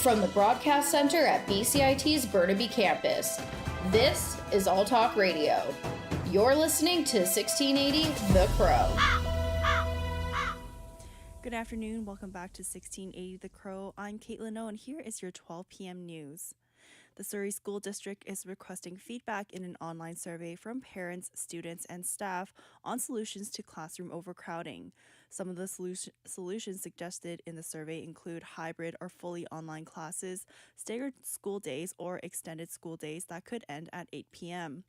From the Broadcast Center at BCIT's Burnaby Campus, this is All Talk Radio. You're listening to 1680 The Crow. Good afternoon. Welcome back to 1680 The Crow. I'm Caitlin O, and here is your 12 p.m. news. The Surrey School District is requesting feedback in an online survey from parents, students, and staff on solutions to classroom overcrowding. Some of the solutions suggested in the survey include hybrid or fully online classes, staggered school days, or extended school days that could end at 8 p.m.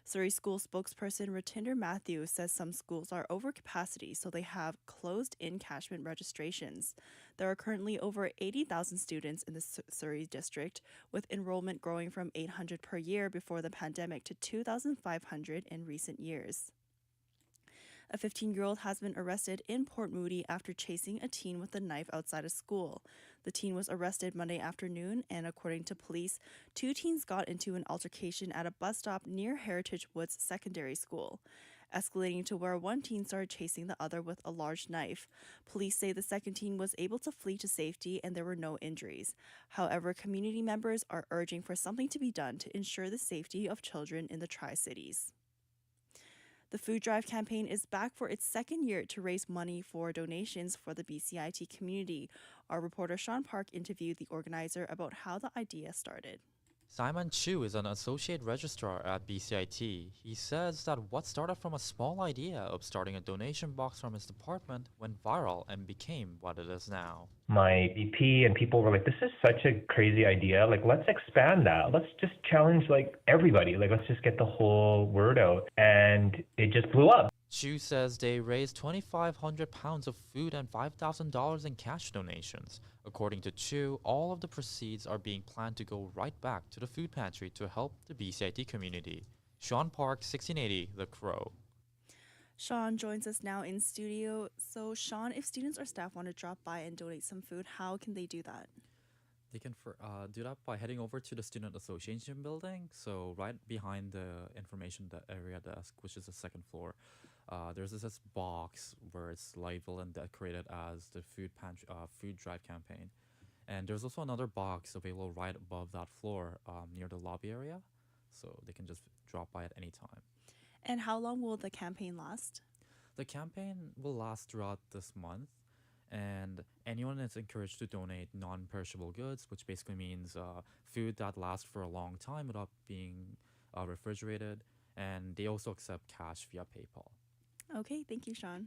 Surrey School spokesperson Ratinder Matthews says some schools are over capacity, so they have closed-in catchment registrations. There are currently over 80,000 students in the Surrey district, with enrollment growing from 800 per year before the pandemic to 2,500 in recent years. A 15-year-old has been arrested in Port Moody after chasing a teen with a knife outside a school. The teen was arrested Monday afternoon, and according to police, two teens got into an altercation at a bus stop near Heritage Woods Secondary School, escalating to where one teen started chasing the other with a large knife. Police say the second teen was able to flee to safety and there were no injuries. However, community members are urging for something to be done to ensure the safety of children in the Tri-Cities. The Food Drive campaign is back for its second year to raise money for donations for the BCIT community. Our reporter Sean Park interviewed the organizer about how the idea started. Simon Chu is an associate registrar at BCIT. He says that what started from a small idea of starting a donation box from his department went viral and became what it is now. My VP and people were like, this is such a crazy idea. Like, let's expand that. Let's just challenge everybody. Let's just get the whole word out. And it just blew up. Chu says they raised 2,500 pounds of food and $5,000 in cash donations. According to Chu, all of the proceeds are being planned to go right back to the food pantry to help the BCIT community. Sean Park, 1680, The Crow. Sean joins us now in studio. So, Sean, if students or staff want to drop by and donate some food, how can they do that? They can do that by heading over to the Student Association building. So right behind the information area desk, which is the second floor, there's this box where it's labeled and decorated as the food drive campaign. And there's also another box available right above that floor near the lobby area. So they can just drop by at any time. And how long will the campaign last? The campaign will last throughout this month. And anyone is encouraged to donate non-perishable goods, which basically means food that lasts for a long time without being refrigerated. And they also accept cash via PayPal. Okay, thank you, Sean.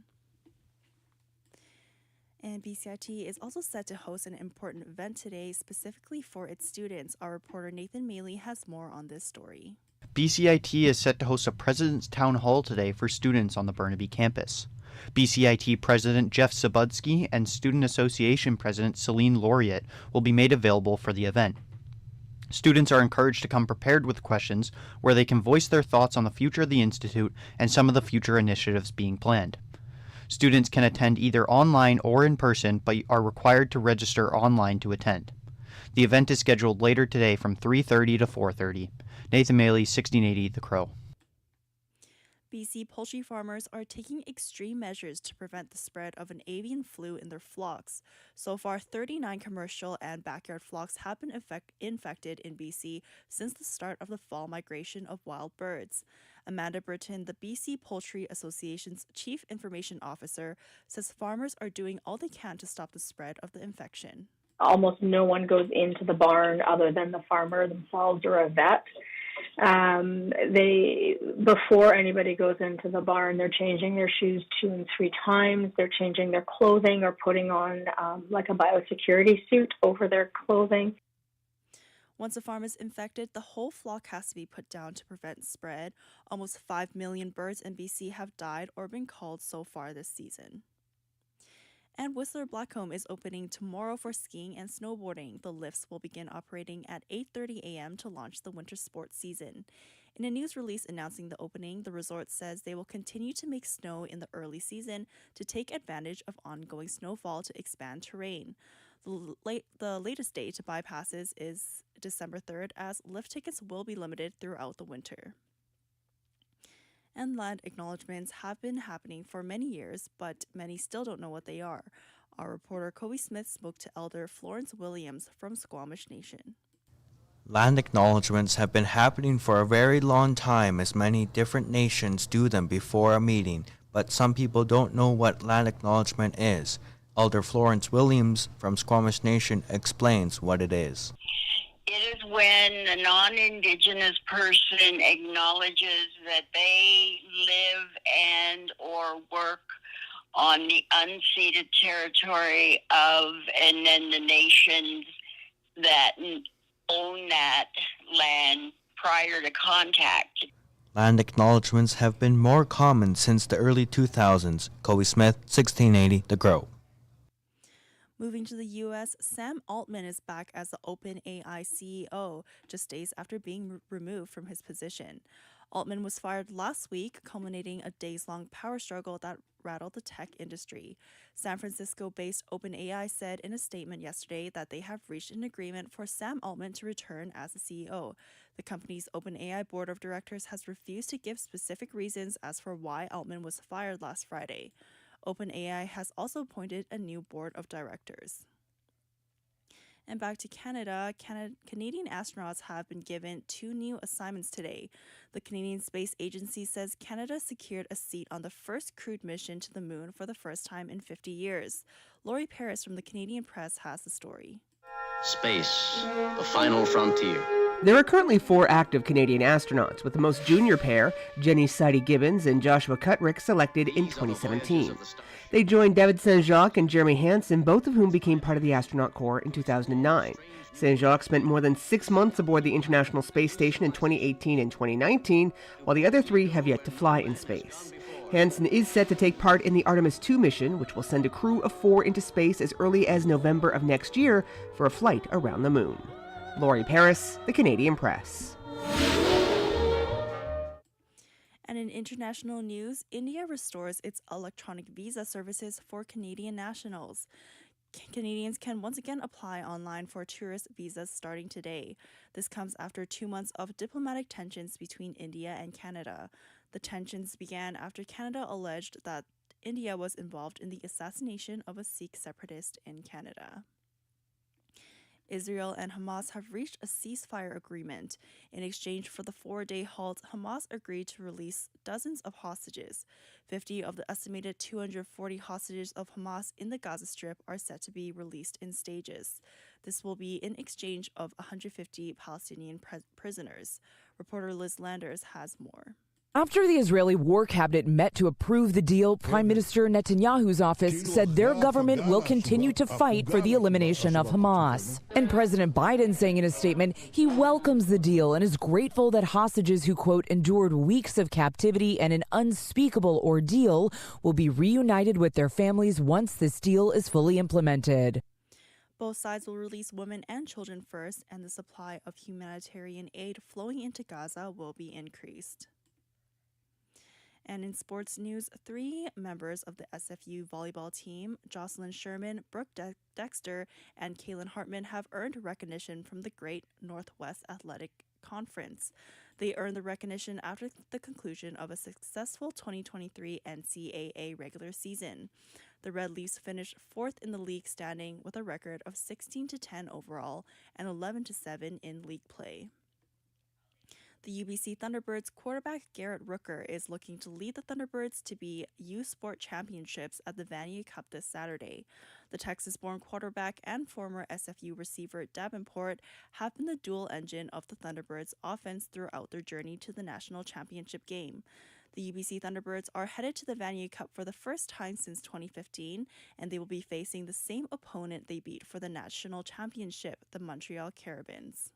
And BCIT is also set to host an important event today, specifically for its students. Our reporter Nathan Maley has more on this story. BCIT is set to host a President's Town Hall today for students on the Burnaby campus. BCIT President Jeff Zabudsky and Student Association President Celine Laureate will be made available for the event. Students are encouraged to come prepared with questions where they can voice their thoughts on the future of the Institute and some of the future initiatives being planned. Students can attend either online or in person, but are required to register online to attend. The event is scheduled later today from 3:30 to 4:30. Nathan Maley, 1680 The Crow. BC poultry farmers are taking extreme measures to prevent the spread of an avian flu in their flocks. So far, 39 commercial and backyard flocks have been infected in BC since the start of the fall migration of wild birds. Amanda Britton, the BC Poultry Association's Chief Information Officer, says farmers are doing all they can to stop the spread of the infection. Almost no one goes into the barn other than the farmer themselves or a vet. Before anybody goes into the barn, they're changing their shoes 2 and 3 times. They're changing their clothing or putting on a biosecurity suit over their clothing. Once a farm is infected, the whole flock has to be put down to prevent spread. Almost 5 million birds in BC have died or been culled so far this season. And Whistler Blackcomb is opening tomorrow for skiing and snowboarding. The lifts will begin operating at 8:30 a.m. to launch the winter sports season. In a news release announcing the opening, the resort says they will continue to make snow in the early season to take advantage of ongoing snowfall to expand terrain. The latest date to buy passes is December 3rd, as lift tickets will be limited throughout the winter. And land acknowledgements have been happening for many years, but many still don't know what they are. Our reporter Kobe Smith spoke to Elder Florence Williams from Squamish Nation. Land acknowledgements have been happening for a very long time as many different nations do them before a meeting, but some people don't know what land acknowledgement is. Elder Florence Williams from Squamish Nation explains what it is. It is when a non-Indigenous person acknowledges that they live and or work on the unceded territory of, and then the nations that own that land prior to contact. Land acknowledgements have been more common since the early 2000s. Kobe Smith, 1680, The Grow. Moving to the U.S., Sam Altman is back as the OpenAI CEO, just days after being removed from his position. Altman was fired last week, culminating a days-long power struggle that rattled the tech industry. San Francisco-based OpenAI said in a statement yesterday that they have reached an agreement for Sam Altman to return as the CEO. The company's OpenAI board of directors has refused to give specific reasons as for why Altman was fired last Friday. OpenAI has also appointed a new board of directors. And back to Canada, Canadian astronauts have been given 2 new assignments today. The Canadian Space Agency says Canada secured a seat on the first crewed mission to the moon for the first time in 50 years. Laurie Paris from the Canadian Press has the story. Space, the final frontier. There are currently 4 active Canadian astronauts, with the most junior pair, Jenny Sidey-Gibbons and Joshua Kutrick, selected in 2017. They joined David Saint-Jacques and Jeremy Hansen, both of whom became part of the astronaut corps in 2009. Saint-Jacques spent more than 6 months aboard the International Space Station in 2018 and 2019, while the other 3 have yet to fly in space. Hansen is set to take part in the Artemis 2 mission, which will send a crew of 4 into space as early as November of next year for a flight around the moon. Laurie Paris, The Canadian Press. And in international news, India restores its electronic visa services for Canadian nationals. Canadians can once again apply online for tourist visas starting today. This comes after 2 months of diplomatic tensions between India and Canada. The tensions began after Canada alleged that India was involved in the assassination of a Sikh separatist in Canada. Israel and Hamas have reached a ceasefire agreement. In exchange for the 4-day halt, Hamas agreed to release dozens of hostages. 50 of the estimated 240 hostages of Hamas in the Gaza Strip are set to be released in stages. This will be in exchange of 150 Palestinian prisoners. Reporter Liz Landers has more. After the Israeli War Cabinet met to approve the deal, Prime Minister Netanyahu's office said their government will continue to fight for the elimination of Hamas. And President Biden saying in a statement he welcomes the deal and is grateful that hostages who, quote, endured weeks of captivity and an unspeakable ordeal will be reunited with their families once this deal is fully implemented. Both sides will release women and children first, and the supply of humanitarian aid flowing into Gaza will be increased. And in sports news, 3 members of the SFU volleyball team, Jocelyn Sherman, Brooke Dexter, and Kaylin Hartman, have earned recognition from the Great Northwest Athletic Conference. They earned the recognition after the conclusion of a successful 2023 NCAA regular season. The Red Leafs finished 4th in the league standing with a record of 16-10 overall and 11-7 in league play. The UBC Thunderbirds quarterback Garrett Rooker is looking to lead the Thunderbirds to be U Sport Championships at the Vanier Cup this Saturday. The Texas-born quarterback and former SFU receiver Davenport have been the dual engine of the Thunderbirds' offense throughout their journey to the national championship game. The UBC Thunderbirds are headed to the Vanier Cup for the first time since 2015, and they will be facing the same opponent they beat for the national championship, the Montreal Carabins.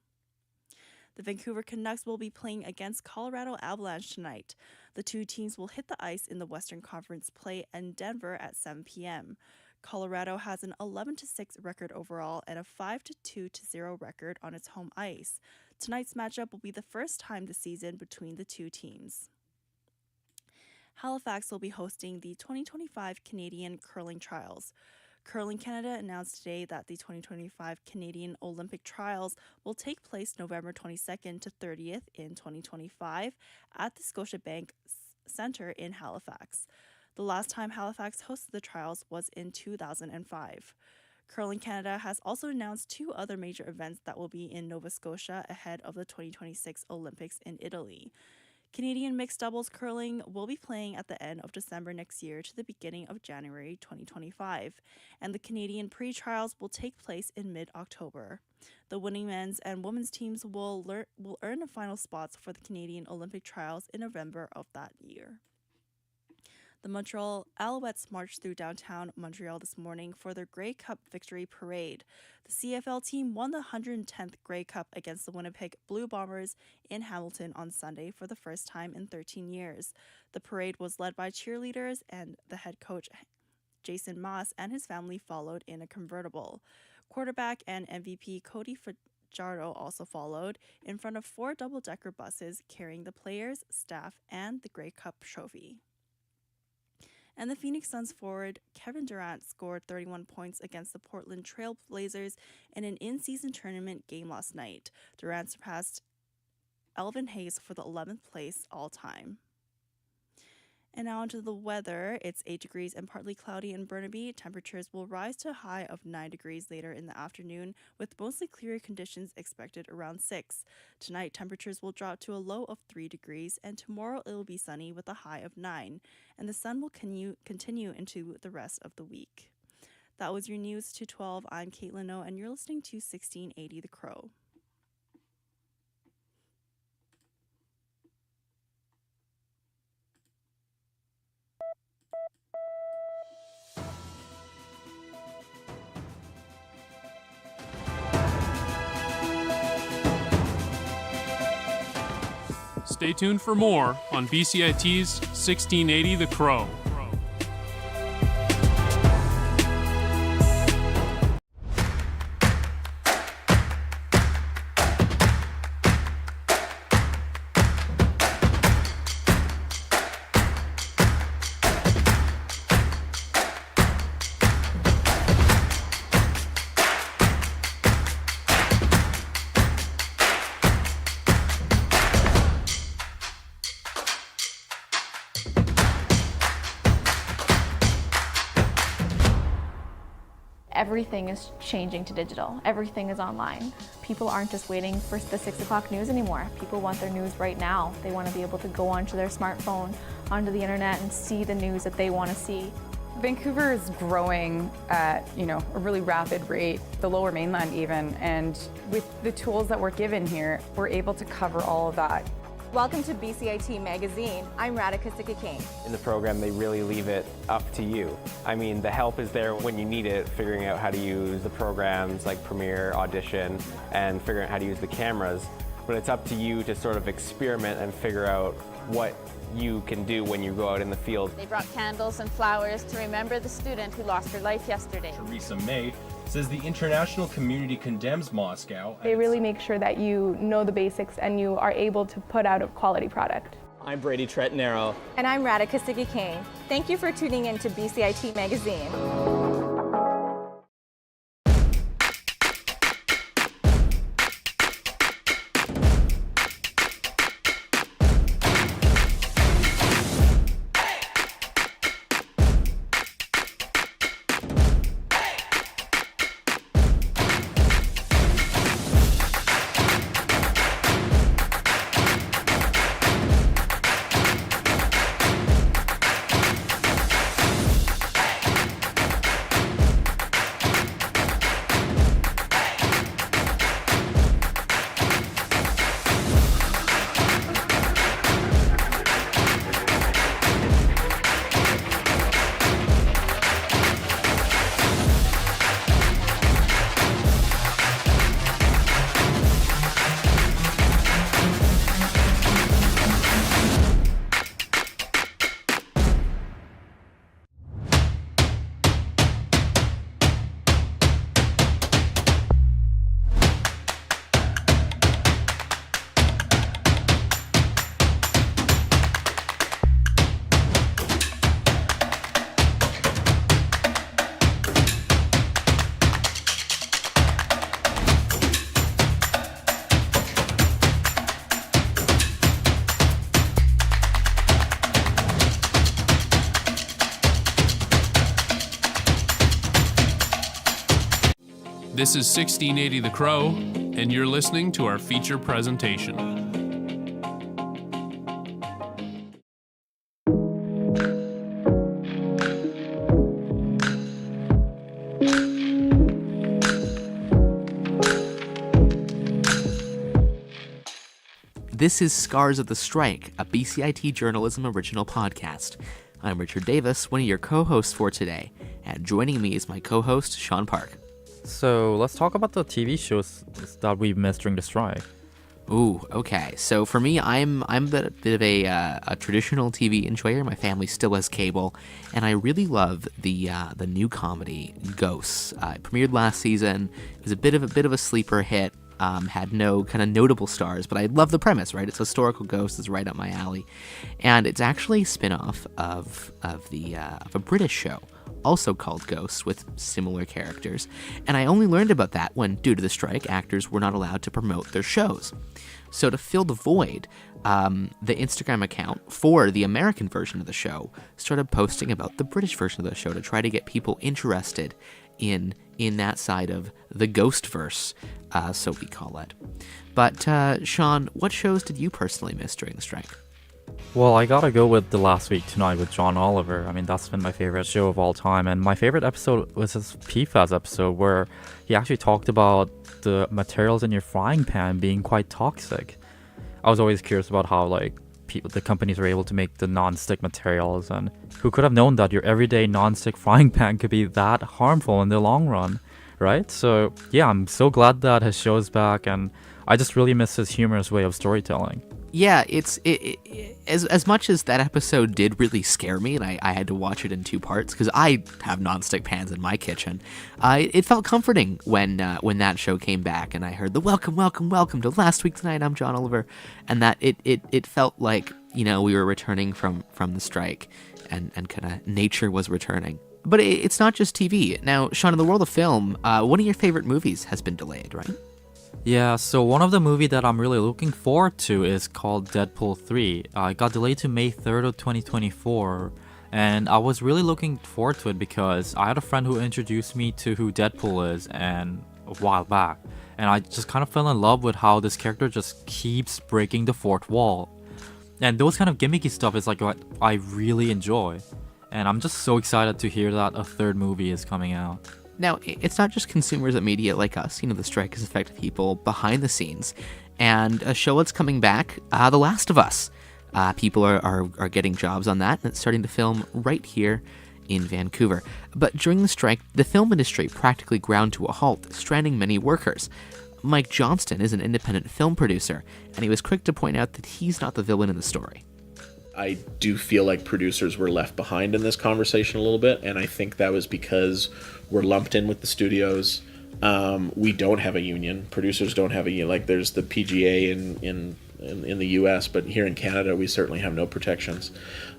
The Vancouver Canucks will be playing against Colorado Avalanche tonight. The 2 teams will hit the ice in the Western Conference play in Denver at 7 p.m. Colorado has an 11-6 record overall and a 5-2-0 record on its home ice. Tonight's matchup will be the first time this season between the 2 teams. Halifax will be hosting the 2025 Canadian Curling Trials. Curling Canada announced today that the 2025 Canadian Olympic Trials will take place November 22nd to 30th in 2025 at the Scotiabank Centre in Halifax. The last time Halifax hosted the trials was in 2005. Curling Canada has also announced 2 other major events that will be in Nova Scotia ahead of the 2026 Olympics in Italy. Canadian mixed doubles curling will be playing at the end of December next year to the beginning of January 2025, and the Canadian pre-trials will take place in mid-October. The winning men's and women's teams will earn the final spots for the Canadian Olympic trials in November of that year. The Montreal Alouettes marched through downtown Montreal this morning for their Grey Cup victory parade. The CFL team won the 110th Grey Cup against the Winnipeg Blue Bombers in Hamilton on Sunday for the first time in 13 years. The parade was led by cheerleaders, and the head coach, Jason Maas, and his family followed in a convertible. Quarterback and MVP Cody Fajardo also followed in front of 4 double-decker buses carrying the players, staff, and the Grey Cup trophy. And the Phoenix Suns forward Kevin Durant scored 31 points against the Portland Trail Blazers in an in-season tournament game last night. Durant surpassed Elvin Hayes for the 11th place all-time. And now onto the weather. It's 8 degrees and partly cloudy in Burnaby. Temperatures will rise to a high of 9 degrees later in the afternoon, with mostly clear conditions expected around 6. Tonight, temperatures will drop to a low of 3 degrees, and tomorrow it will be sunny with a high of 9. And the sun will continue into the rest of the week. That was your News to 12. I'm Caitlin O, and you're listening to 1680 The Crow. Stay tuned for more on BCIT's 1680 The Crow. Everything is changing to digital. Everything is online. People aren't just waiting for the 6 o'clock news anymore. People want their news right now. They want to be able to go onto their smartphone, onto the internet, and see the news that they want to see. Vancouver is growing at, a really rapid rate, the Lower Mainland even, and with the tools that we're given here, we're able to cover all of that. Welcome to BCIT Magazine. I'm Radhika Sikakane. In the program, they really leave it up to you. I mean, the help is there when you need it, figuring out how to use the programs like Premiere, Audition, and figuring out how to use the cameras. But it's up to you to sort of experiment and figure out what you can do when you go out in the field. They brought candles and flowers to remember the student who lost her life yesterday. Theresa May says the international community condemns Moscow. They really make sure that you know the basics and you are able to put out a quality product. I'm Brady Tretnero. And I'm Radhika Sikakane. Thank you for tuning in to BCIT Magazine. This is 1680 The Crow, and you're listening to our feature presentation. This is Scars of the Strike, a BCIT Journalism original podcast. I'm Richard Davis, one of your co-hosts for today, and joining me is my co-host, Sean Park. So let's talk about the TV shows that we missed during the strike. Ooh, okay. So for me, I'm a bit of a traditional TV enjoyer. My family still has cable, and I really love the new comedy Ghosts. It premiered last season. It was a bit of a sleeper hit. Had no kind of notable stars, but I love the premise, right? It's historical ghosts, it's right up my alley. And it's actually a spin-off of a British show, also called Ghosts, with similar characters. And I only learned about that when, due to the strike, actors were not allowed to promote their shows. So to fill the void, the Instagram account for the American version of the show started posting about the British version of the show to try to get people interested in that side of the Ghostverse, so we call it. But Sean, what shows did you personally miss during the strike? Well, I gotta go with The Last Week Tonight with John Oliver. I mean, that's been my favorite show of all time, and my favorite episode was his PFAS episode, where he actually talked about the materials in your frying pan being quite toxic. I was always curious about how, like, the companies are able to make the non-stick materials, and who could have known that your everyday non-stick frying pan could be that harmful in the long run, right? So yeah, I'm so glad that his show is back, and I just really miss his humorous way of storytelling. Yeah, as much as that episode did really scare me, and I had to watch it in two parts because I have nonstick pans in my kitchen. It felt comforting when that show came back, and I heard the welcome to Last Week Tonight. I'm John Oliver, and that it felt like, you know, we were returning from the strike, and kind of nature was returning. But it's not just TV. Now, Sean, in the world of film, one of your favorite movies has been delayed, right? Yeah, so one of the movie that I'm really looking forward to is called Deadpool 3. It got delayed to May 3rd of 2024, and I was really looking forward to it because I had a friend who introduced me to who Deadpool is and a while back, and I just kind of fell in love with how this character just keeps breaking the fourth wall. And those kind of gimmicky stuff is like what I really enjoy, and I'm just so excited to hear that a third movie is coming out. Now, it's not just consumers of media like us. You know, the strike has affected people behind the scenes. And a show that's coming back, The Last of Us. People are getting jobs on that, and it's starting to film right here in Vancouver. But during the strike, the film industry practically ground to a halt, stranding many workers. Mike Johnston is an independent film producer, and he was quick to point out that he's not the villain in the story. I do feel like producers were left behind in this conversation a little bit, and I think that was because we're lumped in with the studios. We don't have a union. Producers don't have a union. Like, there's the PGA in the US, but here in Canada we certainly have no protections.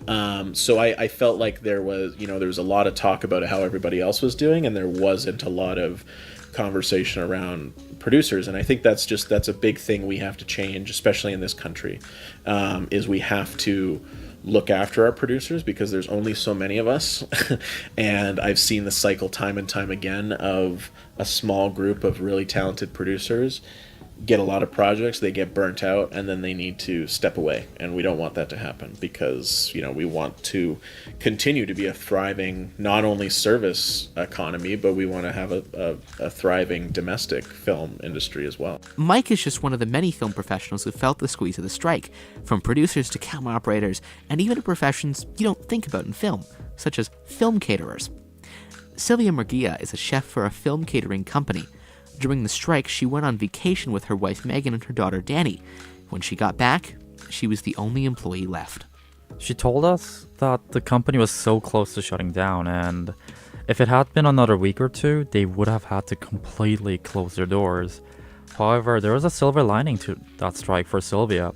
So I felt like there was a lot of talk about how everybody else was doing, and there wasn't a lot of conversation around producers. And I think that's a big thing we have to change, especially in this country, is we have to look after our producers, because there's only so many of us. And I've seen the cycle time and time again of a small group of really talented producers get a lot of projects, they get burnt out, and then they need to step away. And we don't want that to happen, because we want to continue to be a thriving, not only service economy, but we want to have a thriving domestic film industry as well. Mike is just one of the many film professionals who felt the squeeze of the strike, from producers to camera operators, and even to professions you don't think about in film, such as film caterers. Sylvia Murguia is a chef for a film catering company. During the strike, she went on vacation with her wife Megan and her daughter Danny. When she got back, she was the only employee left. She told us that the company was so close to shutting down, and if it had been another week or two, they would have had to completely close their doors. However, there was a silver lining to that strike for Sylvia,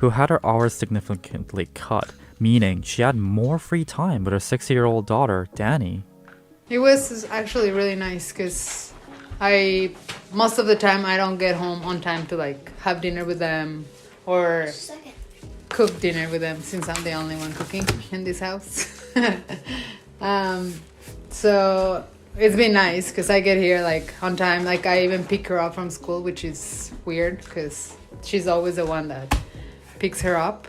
who had her hours significantly cut, meaning she had more free time with her 6-year-old daughter, Danny. It was actually really nice because most of the time I don't get home on time to have dinner with them or cook dinner with them, since I'm the only one cooking in this house. So it's been nice because I get here like on time. Like I even pick her up from school, which is weird because she's always the one that picks her up.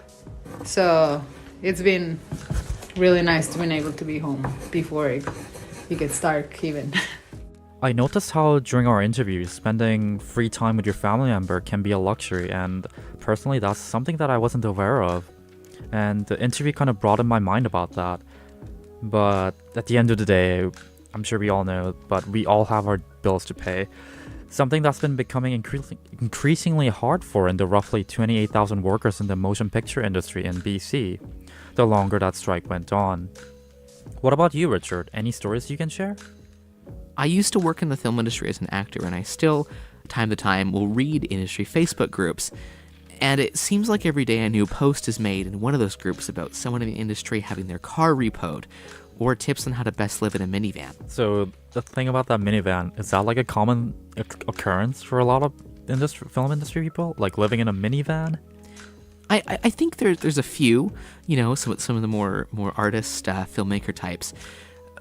So it's been really nice to be able to be home before it gets dark even. I noticed how during our interviews, spending free time with your family member can be a luxury, and personally that's something that I wasn't aware of. And the interview kind of broadened my mind about that. But at the end of the day, I'm sure we all know, but we all have our bills to pay. Something that's been becoming increasingly hard for in the roughly 28,000 workers in the motion picture industry in BC, the longer that strike went on. What about you, Richard? Any stories you can share? I used to work in the film industry as an actor, and I still, time to time, will read industry Facebook groups. And it seems like every day a new post is made in one of those groups about someone in the industry having their car repoed, or tips on how to best live in a minivan. So the thing about that minivan, is that like a common occurrence for a lot of film industry people? Like living in a minivan? I think there's a few, some of the more artist, filmmaker types.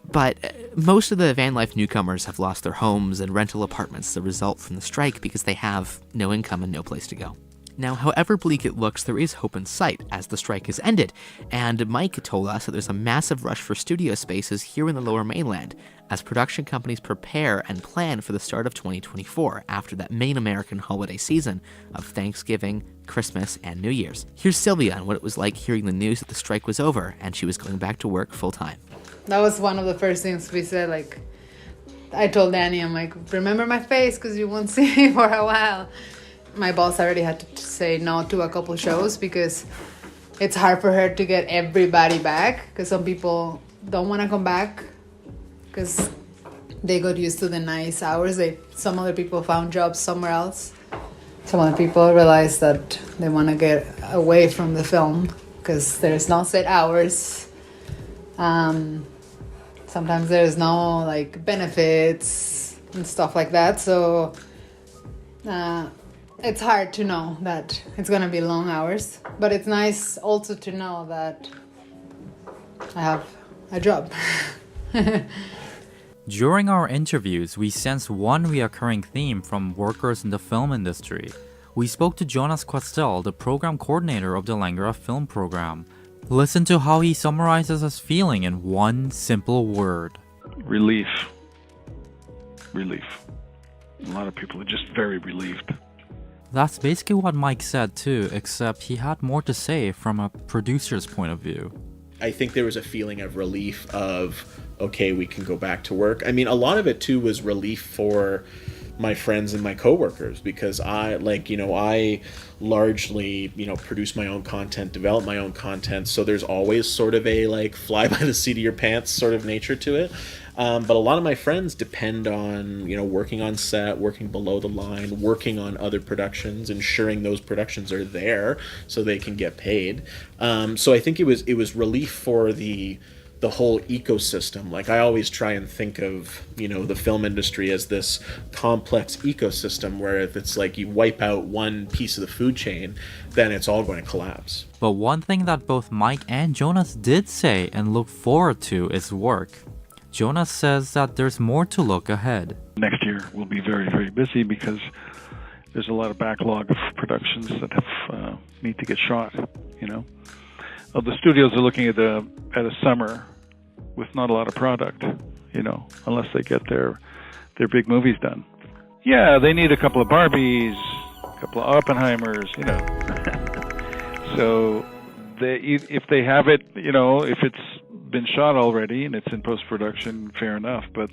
But most of the van life newcomers have lost their homes and rental apartments as a result from the strike because they have no income and no place to go. Now, however bleak it looks, there is hope in sight as the strike has ended, and Mike told us that there's a massive rush for studio spaces here in the Lower Mainland as production companies prepare and plan for the start of 2024 after that main American holiday season of Thanksgiving, Christmas, and New Year's. Here's Sylvia on what it was like hearing the news that the strike was over and she was going back to work full-time. That was one of the first things we said, like, I told Danny, I'm like, remember my face because you won't see me for a while. My boss already had to say no to a couple shows because it's hard for her to get everybody back because some people don't want to come back because they got used to the nice hours. Some other people found jobs somewhere else. Some other people realized that they want to get away from the film because there's no set hours. Sometimes there's no like benefits and stuff like that. So it's hard to know that it's gonna be long hours, but it's nice also to know that I have a job. During our interviews, we sensed one recurring theme from workers in the film industry. We spoke to Jonas Questel, the program coordinator of the Langara film program. Listen to how he summarizes his feeling in one simple word. Relief. Relief. A lot of people are just very relieved. That's basically what Mike said too, except he had more to say from a producer's point of view. I think there was a feeling of relief of, okay, we can go back to work. I mean, a lot of it too was relief for my friends and my coworkers because I largely, produce my own content, develop my own content. So there's always sort of a like fly by the seat of your pants sort of nature to it. But a lot of my friends depend on, working on set, working below the line, working on other productions, ensuring those productions are there so they can get paid. So I think it was relief for the whole ecosystem. Like I always try and think of, the film industry as this complex ecosystem where if it's like you wipe out one piece of the food chain, then it's all going to collapse. But one thing that both Mike and Jonas did say and look forward to is work. Jonas says that there's more to look ahead. Next year will be very, very busy because there's a lot of backlog of productions that have need to get shot, The studios are looking at a summer with not a lot of product, unless they get their big movies done. Yeah, they need a couple of Barbies, a couple of Oppenheimers, So if they have it, if it's been shot already and it's in post-production, fair enough. But,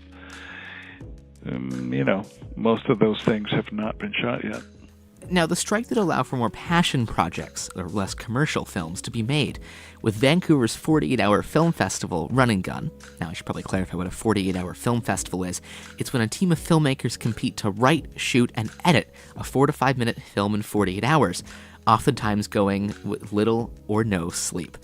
most of those things have not been shot yet. Now, the strike did allow for more passion projects, or less commercial films, to be made, with Vancouver's 48-hour film festival, Run and Gun. Now, I should probably clarify what a 48-hour film festival is. It's when a team of filmmakers compete to write, shoot, and edit a 4 to 5 minute film in 48 hours, oftentimes going with little or no sleep.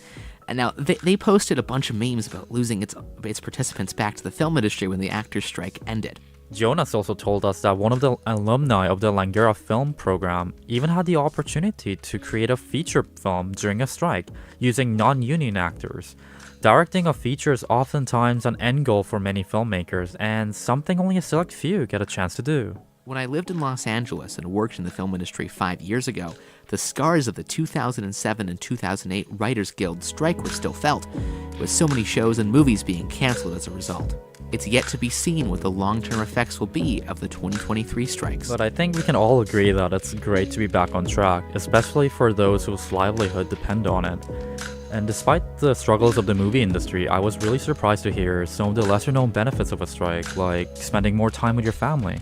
And now, they posted a bunch of memes about losing its participants back to the film industry when the actors' strike ended. Jonas also told us that one of the alumni of the Langara film program even had the opportunity to create a feature film during a strike using non-union actors. Directing a feature is oftentimes an end goal for many filmmakers and something only a select few get a chance to do. When I lived in Los Angeles and worked in the film industry 5 years ago, the scars of the 2007 and 2008 Writers Guild strike were still felt, with so many shows and movies being cancelled as a result. It's yet to be seen what the long-term effects will be of the 2023 strikes. But I think we can all agree that it's great to be back on track, especially for those whose livelihood depend on it. And despite the struggles of the movie industry, I was really surprised to hear some of the lesser-known benefits of a strike, like spending more time with your family.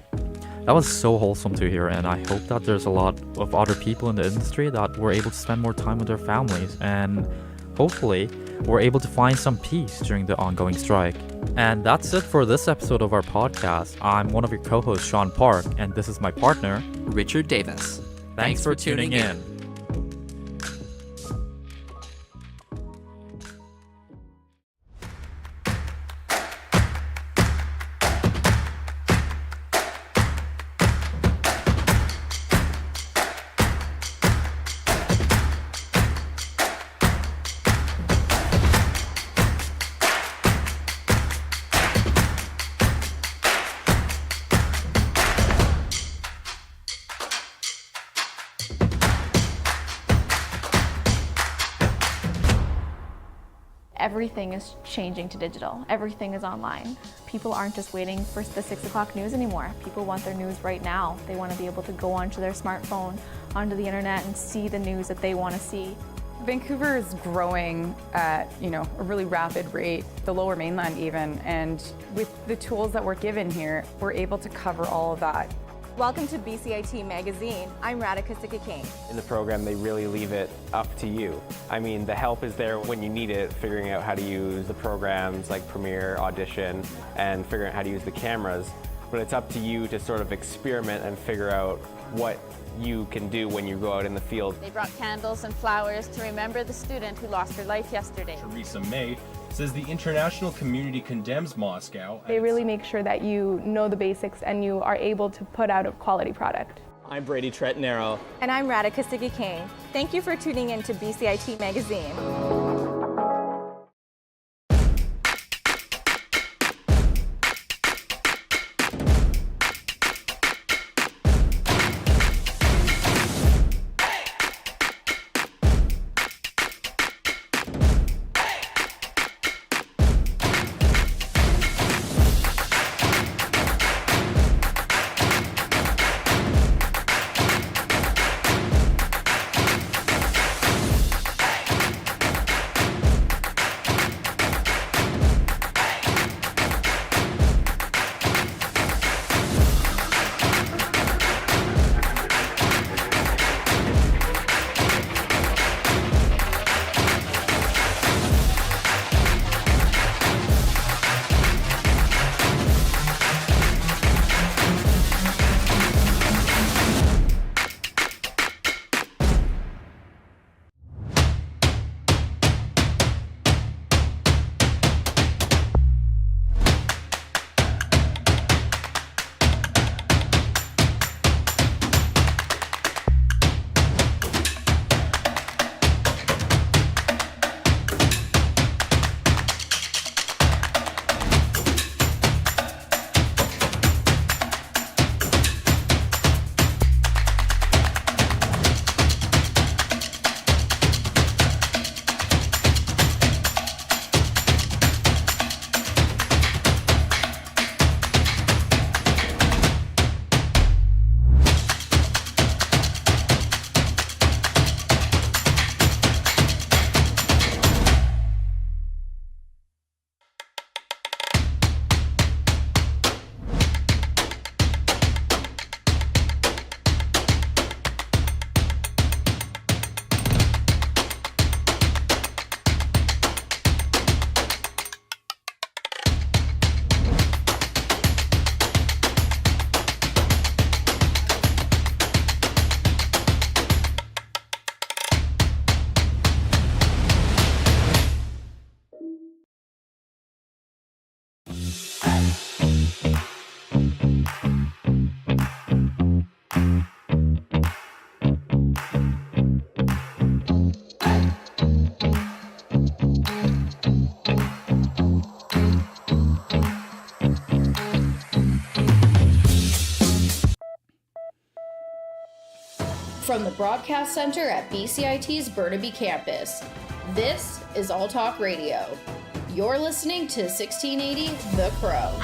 That was so wholesome to hear, and I hope that there's a lot of other people in the industry that were able to spend more time with their families, and hopefully we're able to find some peace during the ongoing strike. And that's it for this episode of our podcast. I'm one of your co-hosts, Sean Park, and this is my partner, Richard Davis. Thanks for tuning in. Everything is changing to digital. Everything is online. People aren't just waiting for the 6 o'clock news anymore. People want their news right now. They want to be able to go onto their smartphone, onto the internet, and see the news that they want to see. Vancouver is growing at, a really rapid rate, the Lower Mainland even, and with the tools that we're given here, we're able to cover all of that. Welcome to BCIT Magazine. I'm Radhika Sikakane. In the program, they really leave it up to you. I mean, the help is there when you need it, figuring out how to use the programs like Premiere, Audition, and figuring out how to use the cameras. But it's up to you to sort of experiment and figure out what you can do when you go out in the field. They brought candles and flowers to remember the student who lost her life yesterday. Theresa May says the international community condemns Moscow. They really make sure that you know the basics and you are able to put out a quality product. I'm Brady Tretanero. And I'm Radhika Sikakane. Thank you for tuning in to BCIT Magazine. from the Broadcast Center at BCIT's Burnaby Campus. This is All Talk Radio. You're listening to 1680 The Crow.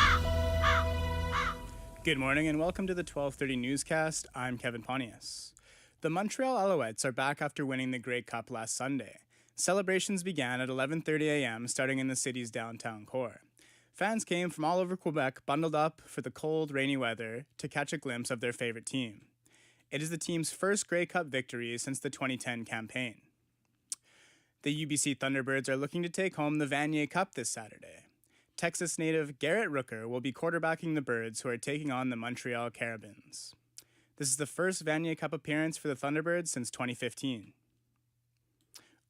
Good morning and welcome to the 1230 newscast. I'm Kevin Pontius. The Montreal Alouettes are back after winning the Grey Cup last Sunday. Celebrations began at 11:30 a.m. starting in the city's downtown core. Fans came from all over Quebec bundled up for the cold, rainy weather to catch a glimpse of their favorite team. It is the team's first Grey Cup victory since the 2010 campaign. The UBC Thunderbirds are looking to take home the Vanier Cup this Saturday. Texas native Garrett Rooker will be quarterbacking the Birds, who are taking on the Montreal Carabins. This is the first Vanier Cup appearance for the Thunderbirds since 2015.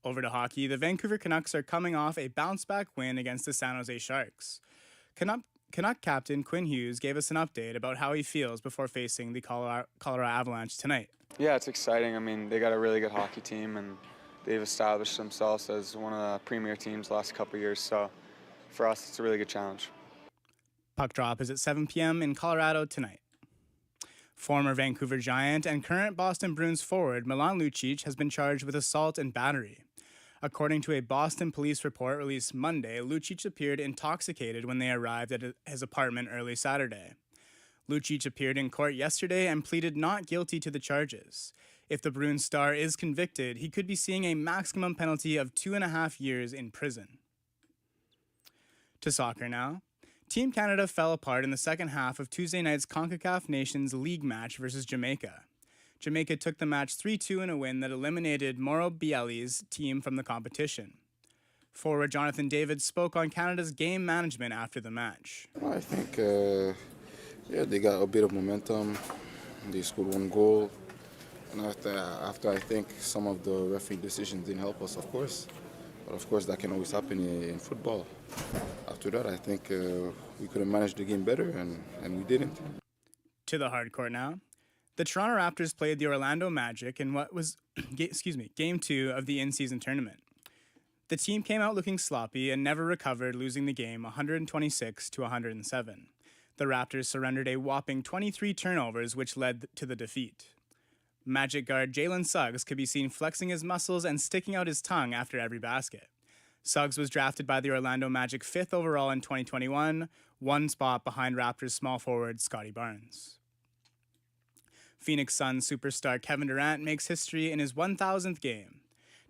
Over to hockey, the Vancouver Canucks are coming off a bounce-back win against the San Jose Sharks. Canuck captain Quinn Hughes gave us an update about how he feels before facing the Colorado Avalanche tonight. Yeah, it's exciting. I mean, they got a really good hockey team, and they've established themselves as one of the premier teams the last couple of years. So for us, it's a really good challenge. Puck drop is at 7 p.m. in Colorado tonight. Former Vancouver Giant and current Boston Bruins forward Milan Lucic has been charged with assault and battery. According to a Boston police report released Monday, Lucic appeared intoxicated when they arrived at his apartment early Saturday. Lucic appeared in court yesterday and pleaded not guilty to the charges. If the Bruins star is convicted, he could be seeing a maximum penalty of 2.5 years in prison. To soccer now. Team Canada fell apart in the second half of Tuesday night's CONCACAF Nations League match versus Jamaica. Jamaica took the match 3-2 in a win that eliminated Mauro Bielli's team from the competition. Forward Jonathan David spoke on Canada's game management after the match. I think, they got a bit of momentum. They scored one goal. And after I think some of the referee decisions didn't help us, of course. But of course, that can always happen in football. After that, I think we could have managed the game better, and we didn't. To the hardcore now. The Toronto Raptors played the Orlando Magic in what was, Game 2 of the in-season tournament. The team came out looking sloppy and never recovered, losing the game 126-107. The Raptors surrendered a whopping 23 turnovers, which led to the defeat. Magic guard Jalen Suggs could be seen flexing his muscles and sticking out his tongue after every basket. Suggs was drafted by the Orlando Magic 5th overall in 2021, one spot behind Raptors small forward Scotty Barnes. Phoenix Suns superstar Kevin Durant makes history in his 1,000th game.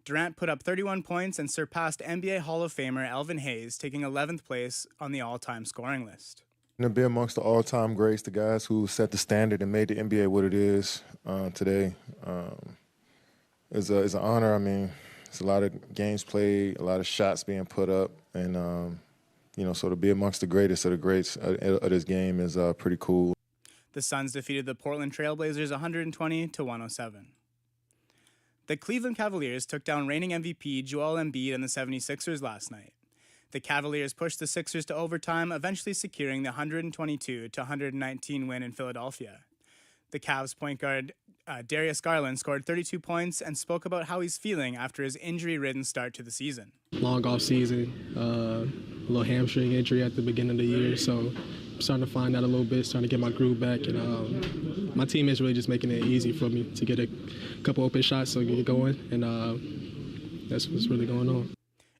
Durant put up 31 points and surpassed NBA Hall of Famer Elvin Hayes, taking 11th place on the all-time scoring list. To be amongst the all-time greats, the guys who set the standard and made the NBA what it is today, is an honor. I mean, it's a lot of games played, a lot of shots being put up, and so to be amongst the greatest of the greats of this game is pretty cool. The Suns defeated the Portland Trailblazers 120-107. The Cleveland Cavaliers took down reigning MVP Joel Embiid and the 76ers last night. The Cavaliers pushed the Sixers to overtime, eventually securing the 122-119 win in Philadelphia. The Cavs point guard Darius Garland scored 32 points and spoke about how he's feeling after his injury-ridden start to the season. Long off season, a little hamstring injury at the beginning of the year, so I'm starting to find out a little bit, starting to get my groove back, and my team is really just making it easy for me to get a couple open shots so get going, and that's what's really going on.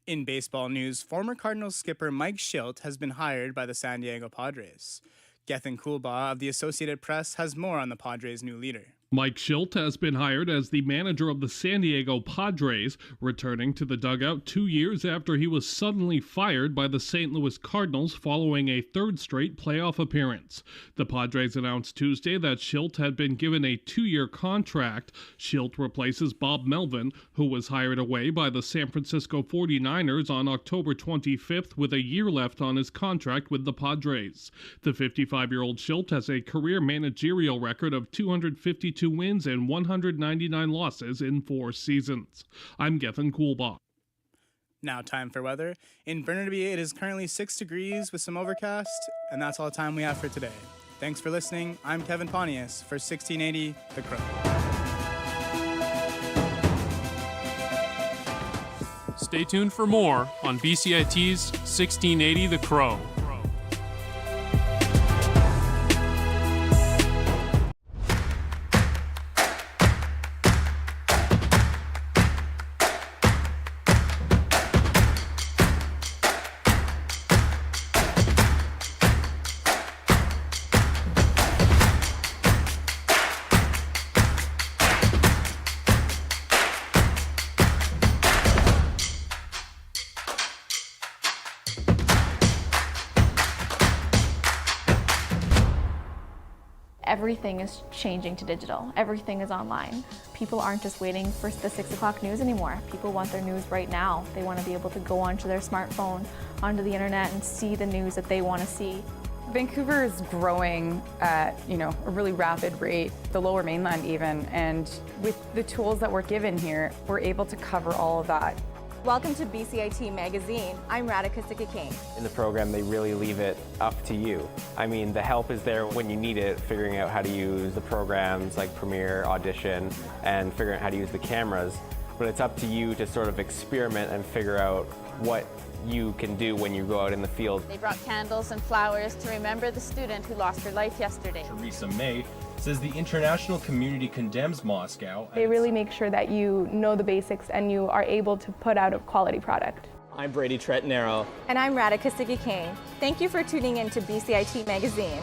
In baseball news, former Cardinals skipper Mike Shildt has been hired by the San Diego Padres. Gethin Coolbaugh of the Associated Press has more on the Padres' new leader. Mike Shildt has been hired as the manager of the San Diego Padres, returning to the dugout 2 years after he was suddenly fired by the St. Louis Cardinals following a third straight playoff appearance. The Padres announced Tuesday that Shildt had been given a 2-year contract. Shildt replaces Bob Melvin, who was hired away by the San Francisco 49ers on October 25th with a year left on his contract with the Padres. The 55-year-old Shildt has a career managerial record of 252 wins and 199 losses in 4 seasons. I'm Gethin Coolbaugh. Now time for weather. In Burnaby, it is currently 6 degrees with some overcast, and that's all the time we have for today. Thanks for listening. I'm Kevin Pontius for 1680 The Crow. Stay tuned for more on BCIT's 1680 The Crow. everything is changing to digital. Everything is online. People aren't just waiting for the 6 o'clock news anymore. People want their news right now. They want to be able to go onto their smartphone, onto the internet, and see the news that they want to see. Vancouver is growing at, a really rapid rate, the Lower Mainland even, and with the tools that we're given here, we're able to cover all of that. Welcome to BCIT Magazine. I'm Radhika Sikki-King. In the program, they really leave it up to you. I mean, the help is there when you need it, figuring out how to use the programs like Premiere, Audition, and figuring out how to use the cameras. But it's up to you to sort of experiment and figure out what you can do when you go out in the field. They brought candles and flowers to remember the student who lost her life yesterday. Theresa May says the international community condemns Moscow. They really make sure that you know the basics and you are able to put out a quality product. I'm Brady Tretanero. And I'm Radhika Sikki-King. Thank you for tuning in to BCIT Magazine.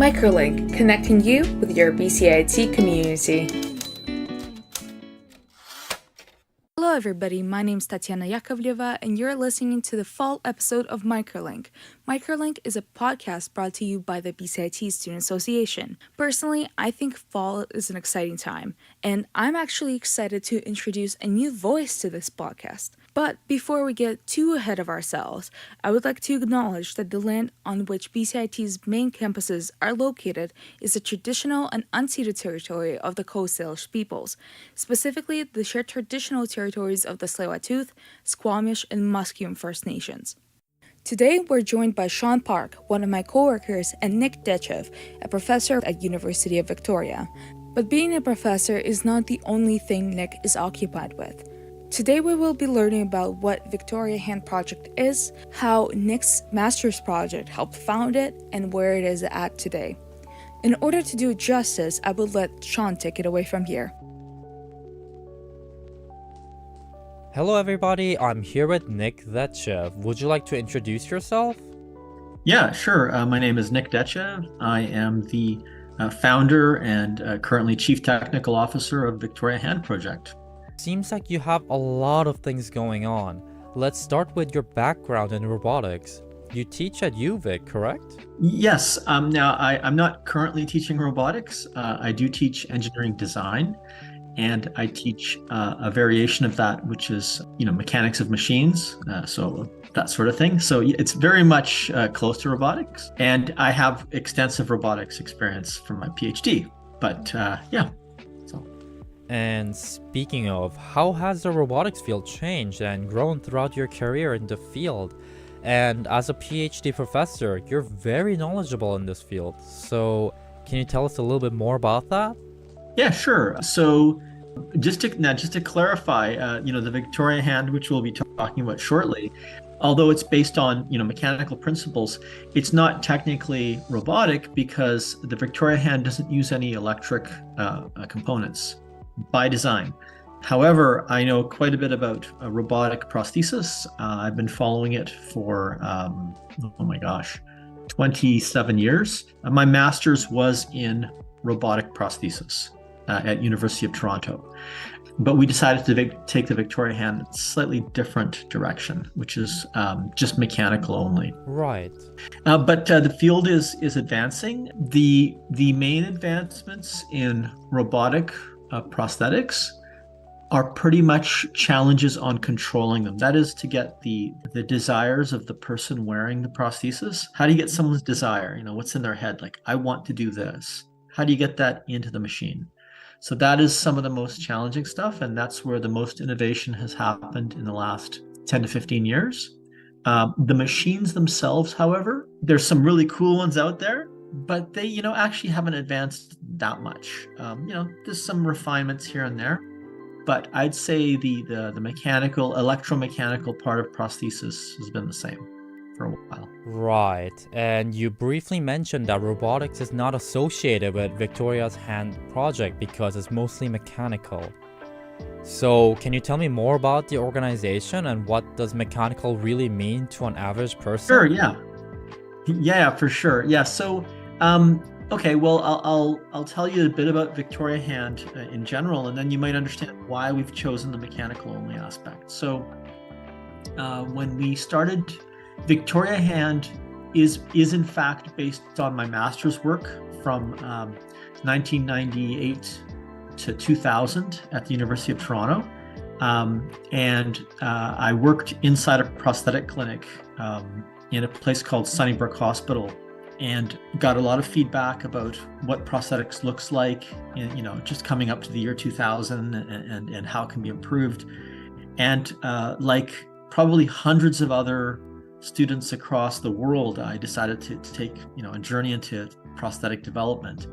Microlink, connecting you with your BCIT community. Hello everybody, my name is Tatiana Yakovleva and you're listening to the fall episode of Microlink. Microlink is a podcast brought to you by the BCIT Student Association. Personally, I think fall is an exciting time, and I'm actually excited to introduce a new voice to this podcast. But before we get too ahead of ourselves, I would like to acknowledge that the land on which BCIT's main campuses are located is the traditional and unceded territory of the Coast Salish peoples, specifically the shared traditional territories of the Tsleil-Waututh, Squamish, and Musqueam First Nations. Today, we're joined by Sean Park, one of my coworkers, and Nick Dechev, a professor at University of Victoria. But being a professor is not the only thing Nick is occupied with. Today we will be learning about what Victoria Hand Project is, how Nick's master's project helped found it, and where it is at today. In order to do it justice, I will let Sean take it away from here. Hello everybody, I'm here with Nick Dechev. Would you like to introduce yourself? Yeah, sure. My name is Nick Dechev. I am the founder and currently Chief Technical Officer of Victoria Hand Project. Seems like you have a lot of things going on. Let's start with your background in robotics. You teach at UVic, correct? Yes. Now, I'm not currently teaching robotics. I do teach engineering design, and I teach a variation of that, which is, mechanics of machines, so that sort of thing. So it's very much close to robotics, and I have extensive robotics experience from my PhD. But yeah. And speaking of, how has the robotics field changed and grown throughout your career in the field? And as a PhD professor, you're very knowledgeable in this field. So can you tell us a little bit more about that? Yeah, sure. So just to clarify, the Victoria Hand, which we'll be talking about shortly, although it's based on mechanical principles, it's not technically robotic because the Victoria Hand doesn't use any electric components by design. However, I know quite a bit about robotic prosthesis. I've been following it for, 27 years. My master's was in robotic prosthesis at University of Toronto. But we decided to take the Victoria Hand in a slightly different direction, which is just mechanical only. Right. But the field is advancing. The main advancements in robotic prosthetics are pretty much challenges on controlling them. That is to get the desires of the person wearing the prosthesis. How do you get someone's desire? What's in their head? Like, I want to do this. How do you get that into the machine? So that is some of the most challenging stuff, and that's where the most innovation has happened in the last 10 to 15 years. The machines themselves, however, there's some really cool ones out there, but they, actually haven't advanced that much. There's some refinements here and there, but I'd say the mechanical, electromechanical part of prosthesis has been the same for a while. Right, and you briefly mentioned that robotics is not associated with Victoria's Hand Project because it's mostly mechanical. So can you tell me more about the organization and what does mechanical really mean to an average person? Sure, yeah. Yeah, for sure. Yeah, so okay, well, I'll tell you a bit about Victoria Hand in general, and then you might understand why we've chosen the mechanical only aspect. So when we started, Victoria Hand is in fact based on my master's work from 1998 to 2000 at the University of Toronto. And I worked inside a prosthetic clinic in a place called Sunnybrook Hospital, and got a lot of feedback about what prosthetics looks like, just coming up to the year 2000 and how it can be improved. And like probably hundreds of other students across the world, I decided to take a journey into prosthetic development.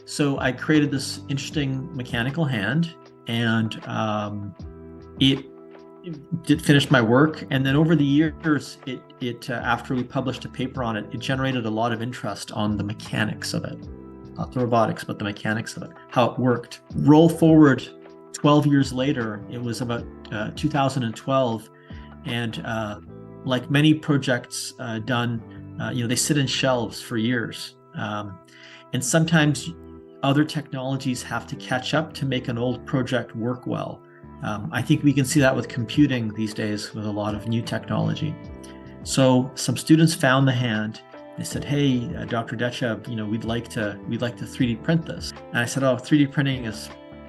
So I created this interesting mechanical hand, and it did finish my work. And then over the years, it after we published a paper on it, it generated a lot of interest on the mechanics of it, not the robotics, but the mechanics of it, how it worked. Roll forward 12 years later, it was about 2012, and like many projects done, they sit in shelves for years, and sometimes other technologies have to catch up to make an old project work well. I think we can see that with computing these days with a lot of new technology. So some students found the hand. They said, "Hey, Dr. Dechev, we'd like to 3D print this." And I said, "Oh, 3D printing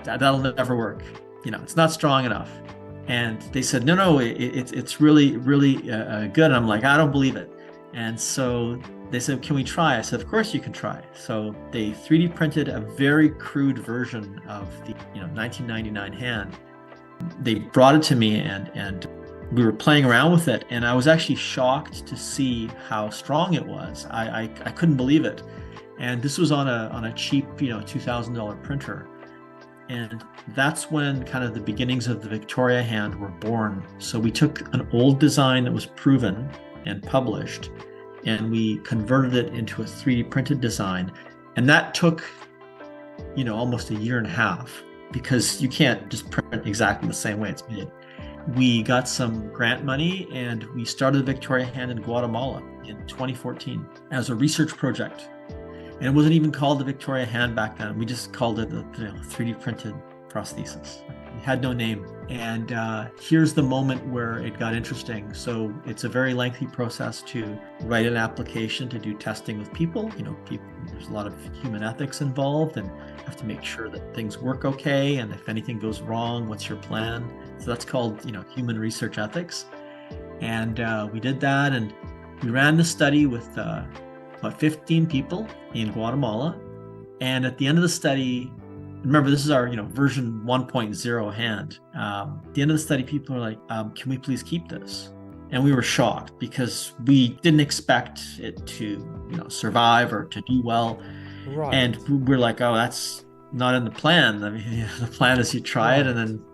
that'll never work. It's not strong enough." And they said, no, it's really, really good. And I'm like, I don't believe it. And so they said, can we try? I said, of course you can try. So they 3D printed a very crude version of the 1999 hand. They brought it to me and we were playing around with it. And I was actually shocked to see how strong it was. I couldn't believe it. And this was on a cheap, $2,000 printer. And that's when kind of the beginnings of the Victoria hand were born. So we took an old design that was proven and published, and we converted it into a 3D printed design. And that took, almost a year and a half, because you can't just print exactly the same way it's made. We got some grant money and we started the Victoria hand in Guatemala in 2014 as a research project. And it wasn't even called the Victoria hand back then. We just called it the 3D printed prosthesis. It had no name. And here's the moment where it got interesting. So it's a very lengthy process to write an application to do testing with people. There's a lot of human ethics involved, and you have to make sure that things work okay. And if anything goes wrong, what's your plan? So that's called, human research ethics. And we did that, and we ran the study with about 15 people in Guatemala. And at the end of the study, remember, this is our version 1.0 hand. At the end of the study, people were like, can we please keep this? And we were shocked because we didn't expect it to survive or to do well. Right. And we're like, oh, that's not in the plan. I mean, the plan is you try it and then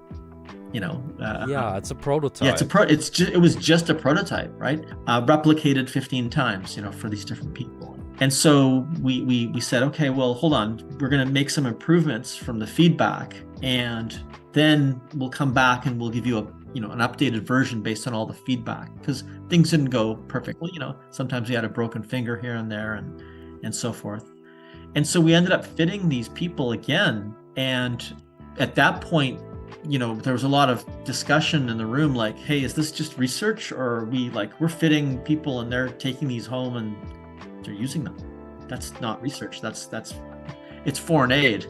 it's a prototype. Yeah, it was just a prototype, right? Replicated 15 times, for these different people. And so we said, okay, well, hold on, we're going to make some improvements from the feedback, and then we'll come back and we'll give you an updated version based on all the feedback, because things didn't go perfectly. Sometimes we had a broken finger here and there, and so forth. And so we ended up fitting these people again, and at that point, there was a lot of discussion in the room, like, hey, is this just research, or are we're fitting people and they're taking these home and they're using them? That's not research. It's foreign aid.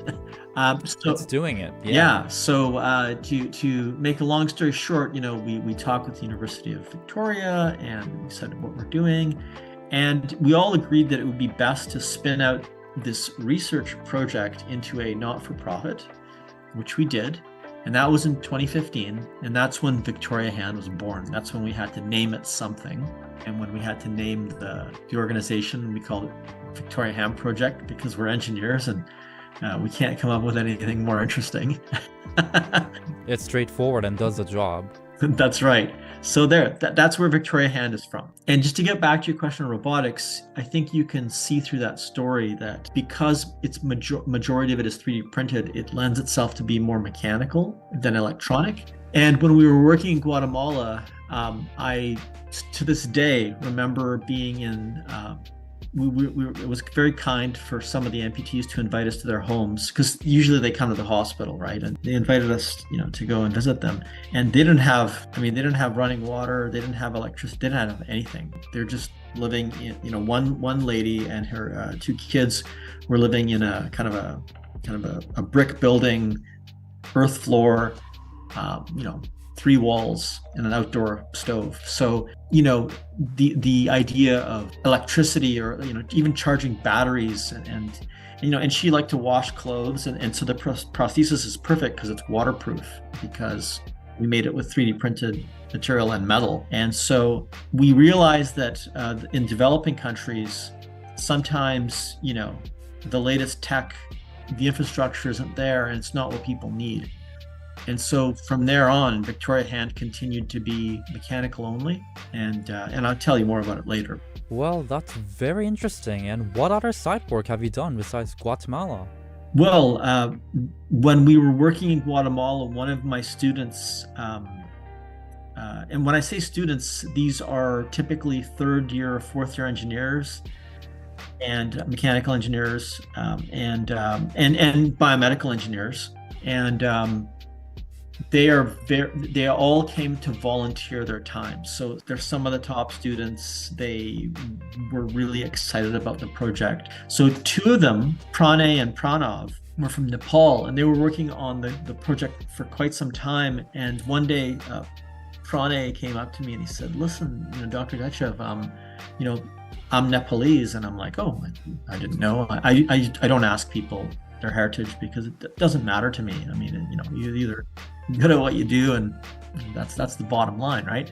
So it's doing it. Yeah. So to make a long story short, we talked with the University of Victoria and we said what we're doing, and we all agreed that it would be best to spin out this research project into a not-for-profit, which we did. And that was in 2015. And that's when Victoria Hand was born. That's when we had to name it something. And when we had to name the organization, we called it Victoria Hand Project, because we're engineers and we can't come up with anything more interesting. It's straightforward and does the job. That's right. So that's where Victoria Hand is from. And just to get back to your question on robotics, I think you can see through that story that because it's majority of it is 3D printed, it lends itself to be more mechanical than electronic. And when we were working in Guatemala, I, to this day, remember being in, it was very kind for some of the amputees to invite us to their homes, because usually they come to the hospital, right? And they invited us, to go and visit them. And they didn't have running water, they didn't have electricity, they didn't have anything. They're just living in, one lady and her 2 kids were living in a kind of a brick building, earth floor, 3 walls and an outdoor stove. So, the idea of electricity or, even charging batteries and she liked to wash clothes. And so the prosthesis is perfect because it's waterproof, because we made it with 3D printed material and metal. And so we realized that in developing countries, sometimes, the latest tech, the infrastructure isn't there and it's not what people need. And so from there on, Victoria Hand continued to be mechanical only, and I'll tell you more about it later. Well, that's very interesting. And what other site work have you done besides Guatemala? Well, when we were working in Guatemala, one of my students, and when I say students, these are typically 3rd year or 4th year engineers and mechanical engineers and biomedical engineers, and they all came to volunteer their time. So they're some of the top students. They were really excited about the project. So 2 of them, Pranay and Pranav, were from Nepal, and they were working on the project for quite some time. And one day, Pranay came up to me and he said, "Listen, Dr. Dechev, I'm Nepalese." And I'm like, "Oh, I didn't know." I don't ask people their heritage because it doesn't matter to me. I mean, you're either good at what you do, and that's the bottom line, right?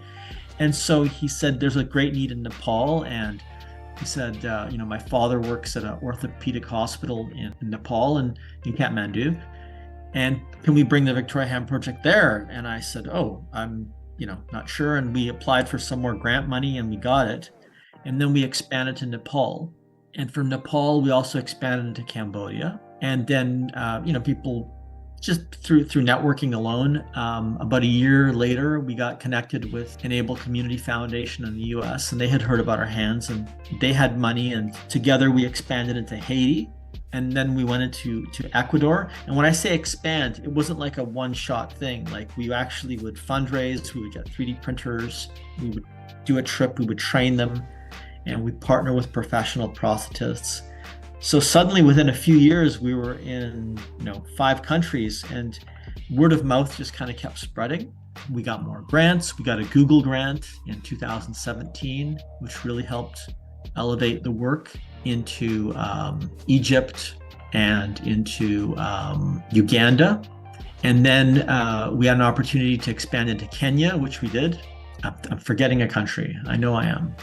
And so he said, "There's a great need in Nepal," and he said, "My father works at an orthopedic hospital in Nepal and in Kathmandu, and can we bring the Victoria Hand project there?" And I said, "Oh, I'm not sure." And we applied for some more grant money and we got it. And then we expanded to Nepal. And from Nepal, we also expanded into Cambodia. And then, people just through networking alone, about a year later, we got connected with Enable Community Foundation in the US, and they had heard about our hands and they had money. And together we expanded into Haiti. And then we went into Ecuador. And when I say expand, it wasn't like a one-shot thing. Like, we actually would fundraise, we would get 3D printers, we would do a trip, we would train them, and we'd partner with professional prosthetists. So suddenly within a few years, we were in 5 countries, and word of mouth just kind of kept spreading. We got more grants. We got a Google grant in 2017, which really helped elevate the work into Egypt and into Uganda. And then we had an opportunity to expand into Kenya, which we did. I'm forgetting a country. I know I am.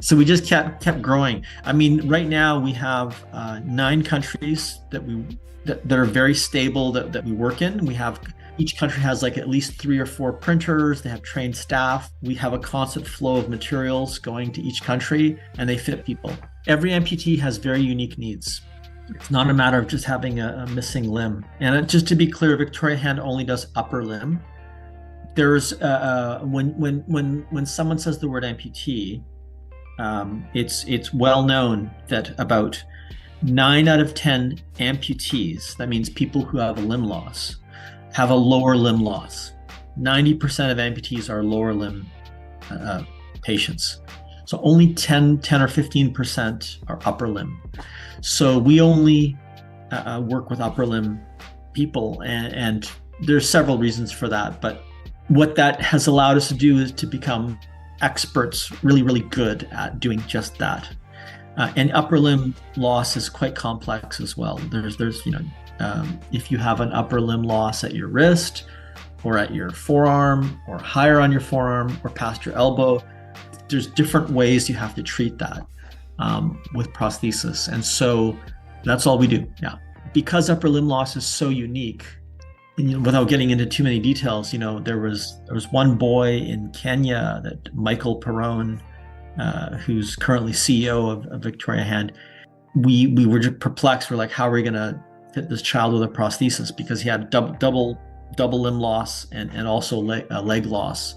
So we just kept growing. I mean, right now we have 9 countries that are very stable that we work in. We have each country has like at least 3 or 4 printers. They have trained staff. We have a constant flow of materials going to each country, and they fit people. Every amputee has very unique needs. It's not a matter of just having a missing limb. And just to be clear, Victoria Hand only does upper limb. There's when someone says the word amputee, it's well known that about 9 out of 10 amputees, that means people who have a limb loss, have a lower limb loss. 90% of amputees are lower limb patients. So only 10 or 15% are upper limb. So we only work with upper limb people, and there's several reasons for that. But what that has allowed us to do is to become experts, really, really good at doing just that. And upper limb loss is quite complex as well. There's if you have an upper limb loss at your wrist or at your forearm or higher on your forearm or past your elbow, there's different ways you have to treat that with prosthesis. And so that's all we do. Yeah. Because upper limb loss is so unique, and without getting into too many details, there was one boy in Kenya, that Michael Perrone, who's currently CEO of Victoria Hand. We were just perplexed. We're like, how are we going to fit this child with a prosthesis? Because he had double limb loss and also leg loss.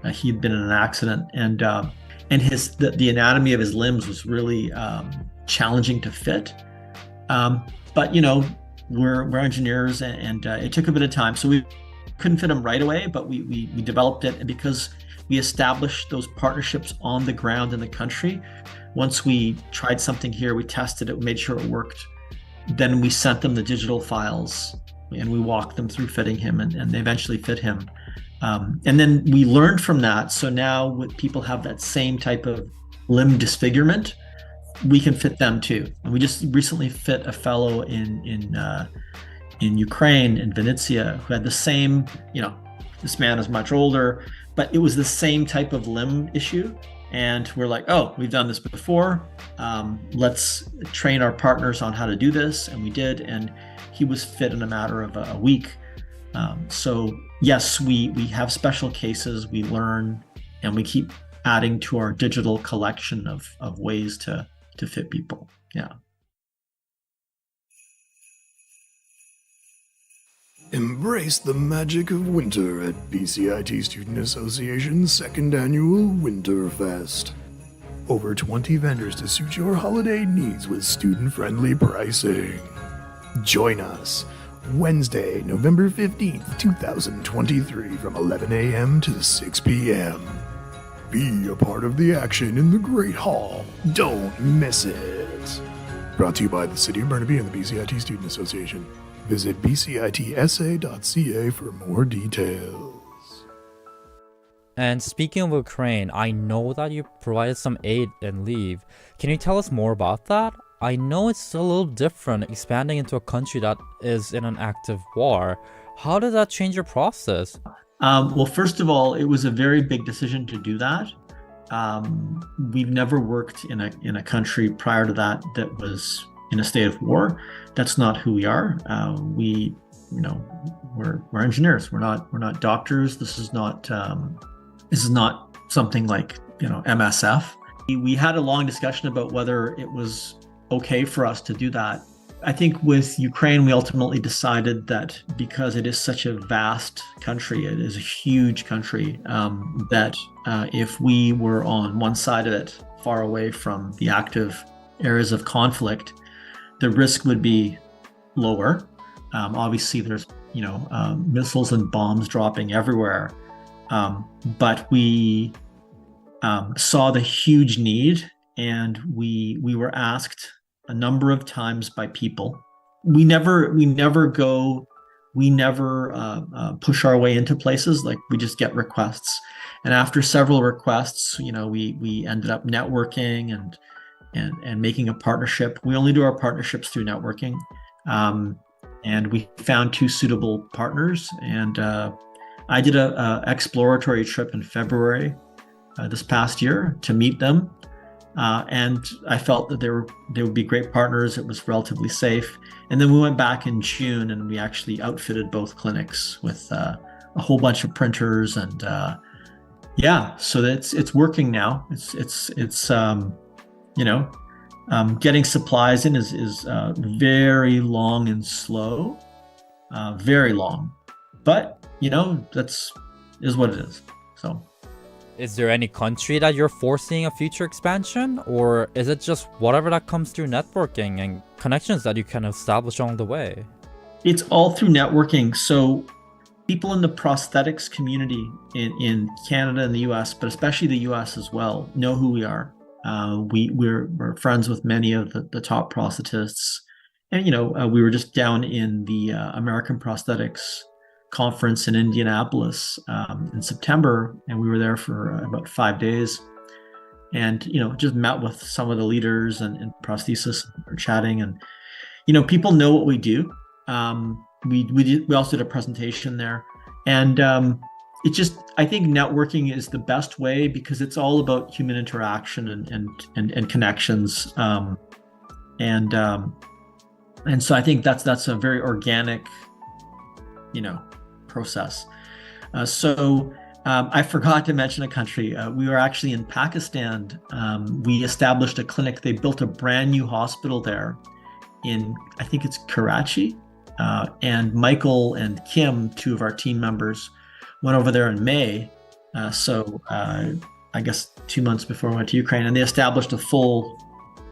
He'd been in an accident, and the anatomy of his limbs was really challenging to fit. But we're engineers, and it took a bit of time, so we couldn't fit him right away. But we developed it, and because we established those partnerships on the ground in the country, once we tried something here, we tested it, we made sure it worked. Then we sent them the digital files, and we walked them through fitting him, and they eventually fit him. And then we learned from that. So now when people have that same type of limb disfigurement, we can fit them too. And we just recently fit a fellow in Ukraine, in Vinnytsia, who had the same, this man is much older, but it was the same type of limb issue. And we're like, oh, we've done this before. Let's train our partners on how to do this. And we did. And he was fit in a matter of a week. So yes, we have special cases, we learn, and we keep adding to our digital collection of ways to fit people. Yeah. Embrace the magic of winter at BCIT Student Association's second annual Winterfest. Over 20 vendors to suit your holiday needs with student-friendly pricing. Join us Wednesday, November 15th, 2023 from 11 a.m. to 6 p.m. Be a part of the action in the Great Hall. Don't miss it. Brought to you by the City of Burnaby and the BCIT Student Association. Visit bcitsa.ca for more details. And speaking of Ukraine, I know that you provided some aid and leave. Can you tell us more about that? I know it's a little different expanding into a country that is in an active war. How did that change your process? Well, first of all, it was a very big decision to do that. We've never worked in a country prior to that was in a state of war. That's not who we are. We're engineers. We're not doctors. This is not something like MSF. We had a long discussion about whether it was okay for us to do that. I think with Ukraine, we ultimately decided that because it is such a vast country, it is a huge country, that if we were on one side of it, far away from the active areas of conflict, the risk would be lower. Obviously, there's missiles and bombs dropping everywhere, but we saw the huge need, and we were asked a number of times by people. We never push our way into places. Like, we just get requests, and after several requests, we ended up networking and making a partnership. We only do our partnerships through networking, and we found two suitable partners. And I did a exploratory trip in February this past year to meet them. And I felt that they would be great partners. It was relatively safe. And then we went back in June, and we actually outfitted both clinics with a whole bunch of printers, and so it's working now. It's getting supplies in is very long and slow, very long, but that's what it is. So. Is there any country that you're foreseeing a future expansion, or is it just whatever that comes through networking and connections that you can establish along the way? It's all through networking. So people in the prosthetics community in Canada and the US, but especially the US as well, know who we are. We're friends with many of the top prosthetists. And, we were just down in the American Prosthetics Conference in Indianapolis in September, and we were there for about 5 days, and just met with some of the leaders and prosthesists. We're chatting, and people know what we do. We also did a presentation there, and I think networking is the best way, because it's all about human interaction and connections, and so I think that's a very organic process. I forgot to mention a country. We were actually in Pakistan. We established a clinic. They built a brand new hospital there in, I think it's Karachi. And Michael and Kim, two of our team members, went over there in May. I guess 2 months before we went to Ukraine, and they established a full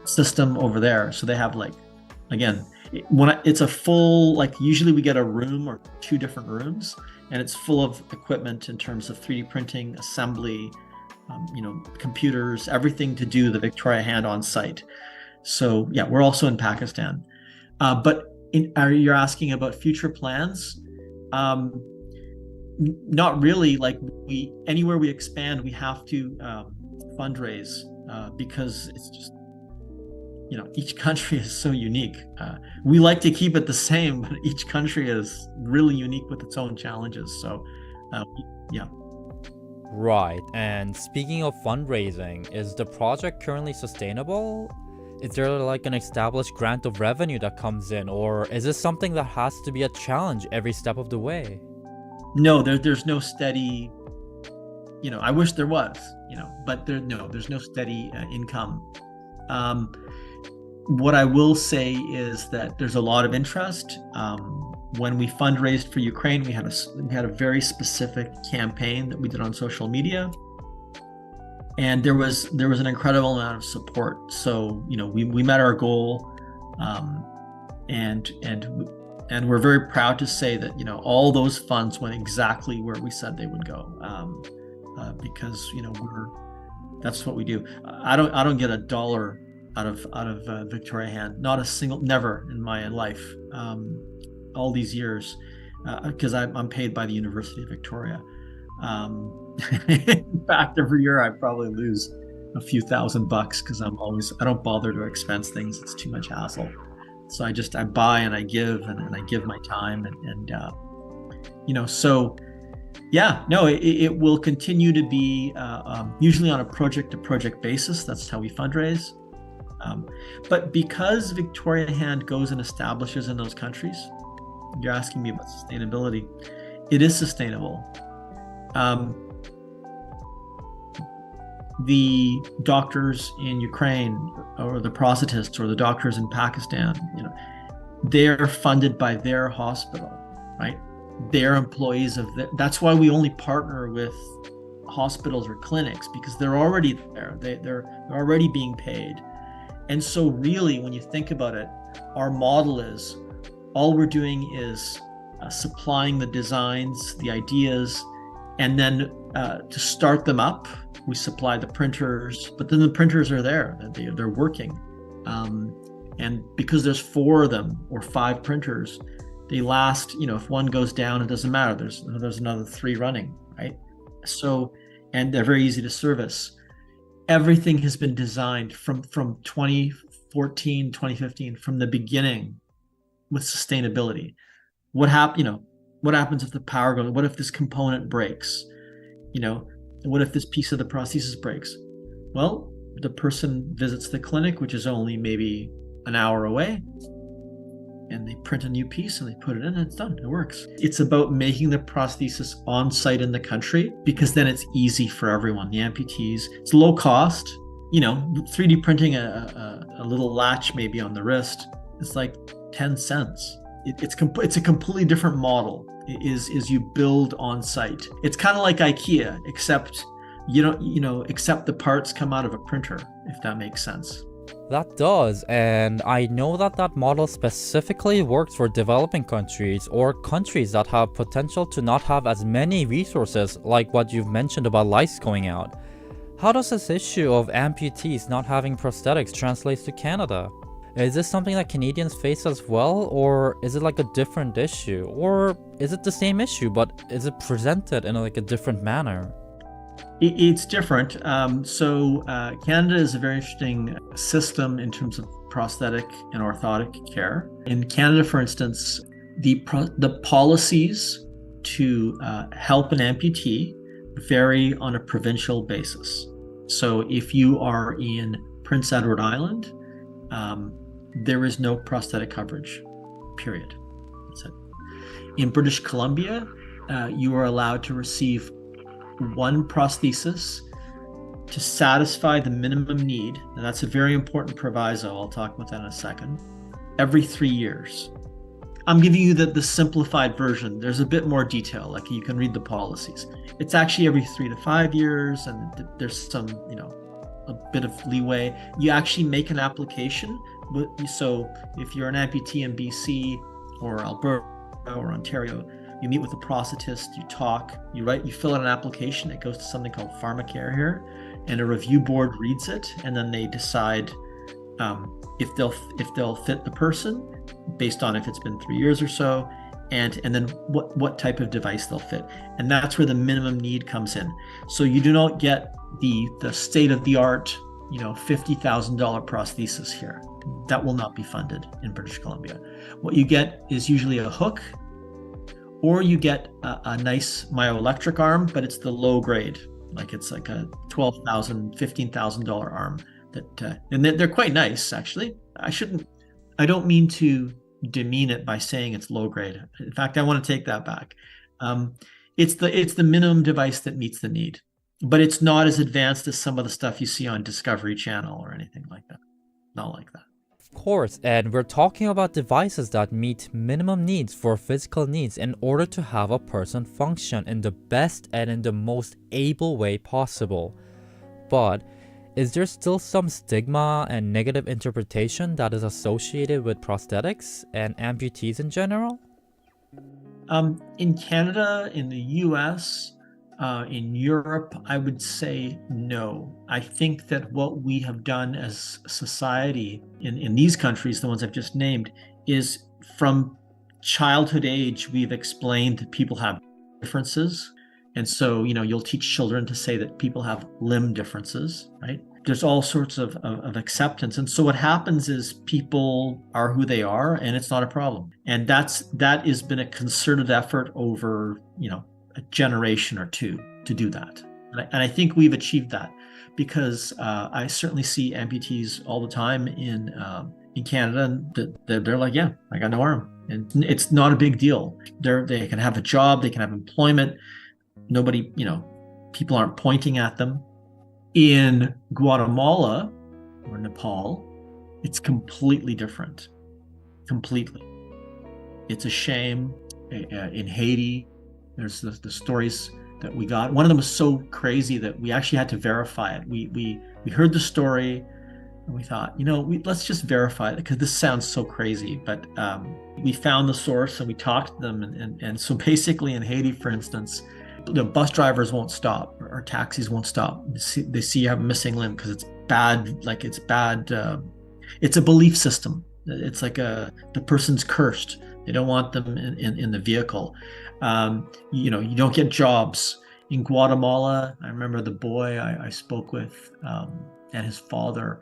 system over there. So they have it's a full, usually we get a room or two different rooms, and it's full of equipment in terms of 3D printing, assembly, computers, everything to do the Victoria hand on site. So yeah, we're also in Pakistan. You're asking about future plans? Not really. Anywhere we expand, we have to fundraise because it's just, each country is so unique. We like to keep it the same, but each country is really unique with its own challenges. So, yeah. Right. And speaking of fundraising, is the project currently sustainable? Is there an established grant of revenue that comes in, or is this something that has to be a challenge every step of the way? No, there's no steady, I wish there was, but there's no steady income. What I will say is that there's a lot of interest. When we fundraised for Ukraine, we had a very specific campaign that we did on social media, and there was an incredible amount of support. So we met our goal, and we're very proud to say that all those funds went exactly where we said they would go, because that's what we do. I don't get a dollar Victoria Hand. Not a single, never in my life, all these years, because I'm paid by the University of Victoria. In fact, every year I probably lose a few $1,000 because I don't bother to expense things. It's too much hassle. So I buy and I give and I give my time and so yeah, no, it will continue to be usually on a project to project basis. That's how we fundraise. But because Victoria Hand goes and establishes in those countries, you're asking me about sustainability. It is sustainable. The doctors in Ukraine, or the prosthetists, or the doctors in Pakistan, they're funded by their hospital, right? They're employees of that's why we only partner with hospitals or clinics, because they're already there. They're already being paid. And so really, when you think about it, our model is all we're doing is supplying the designs, the ideas, and then to start them up, we supply the printers, but then the printers are there, they're working. And because there's 4 of them or 5 printers, they last, if one goes down, it doesn't matter. There's another 3 running, right? So, and they're very easy to service. Everything has been designed from 2014, 2015, from the beginning with sustainability. What happens if the power goes? What if this component breaks? What if this piece of the prosthesis breaks? Well, the person visits the clinic, which is only maybe an hour away, and they print a new piece and they put it in and it's done. It works. It's about making the prosthesis on site in the country, because then it's easy for everyone. The amputees, it's low cost. 3D printing a little latch maybe on the wrist, it's like 10 cents. It's a completely different model. Is you build on site. It's kind of like IKEA, except except the parts come out of a printer, if that makes sense. That does, and I know that model specifically works for developing countries or countries that have potential to not have as many resources, like what you've mentioned about lights going out. How does this issue of amputees not having prosthetics translate to Canada? Is this something that Canadians face as well, or is it like a different issue? Or is it the same issue, but is it presented in a different manner? It's different. So Canada is a very interesting system in terms of prosthetic and orthotic care. In Canada, for instance, the policies to help an amputee vary on a provincial basis. So if you are in Prince Edward Island, there is no prosthetic coverage, period. That's it. In British Columbia, you are allowed to receive 1 prosthesis to satisfy the minimum need, and that's a very important proviso. I'll talk about that in a second. Every 3 years. I'm giving you the simplified version. There's a bit more detail, like you can read the policies. It's actually every 3 to 5 years, and there's some, a bit of leeway. You actually make an application. So if you're an amputee in BC or Alberta or Ontario, you meet with a prosthetist, you talk, you fill out an application. It goes to something called PharmaCare here, and a review board reads it, and then they decide if they'll fit the person based on if it's been 3 years or so, and then what type of device they'll fit. And that's where the minimum need comes in. So you do not get the state-of-the-art, $50,000 prosthesis here. That will not be funded in British Columbia. What you get is usually a hook, or you get a nice myoelectric arm, but it's the low grade. It's like a $12,000, $15,000 arm and they're quite nice, actually. I don't mean to demean it by saying it's low grade. In fact, I want to take that back. It's the minimum device that meets the need, but it's not as advanced as some of the stuff you see on Discovery Channel or anything like that. Not like that. Of course, and we're talking about devices that meet minimum needs for physical needs in order to have a person function in the best and in the most able way possible. But is there still some stigma and negative interpretation that is associated with prosthetics and amputees in general? In Canada, in the US, In Europe, I would say no. I think that what we have done as a society in these countries, the ones I've just named, is from childhood age, we've explained that people have differences. And so, you'll teach children to say that people have limb differences, right? There's all sorts of acceptance. And so what happens is people are who they are, and it's not a problem. And that has been a concerted effort over, a generation or two to do that. And I think we've achieved that because I certainly see amputees all the time in Canada, and they're like, yeah, I got no arm. And it's not a big deal. They can have a job, they can have employment. Nobody, people aren't pointing at them. In Guatemala or Nepal, it's completely different. Completely. It's a shame. In Haiti, there's the stories that we got. One of them was so crazy that we actually had to verify it. We heard the story and we thought, let's just verify it because this sounds so crazy. But we found the source and we talked to them. And so basically in Haiti, for instance, the bus drivers won't stop or taxis won't stop. They see you have a missing limb because it's bad. It's a belief system. It's like the person's cursed. They don't want them in the vehicle. You don't get jobs. In Guatemala, I remember the boy I spoke with and his father,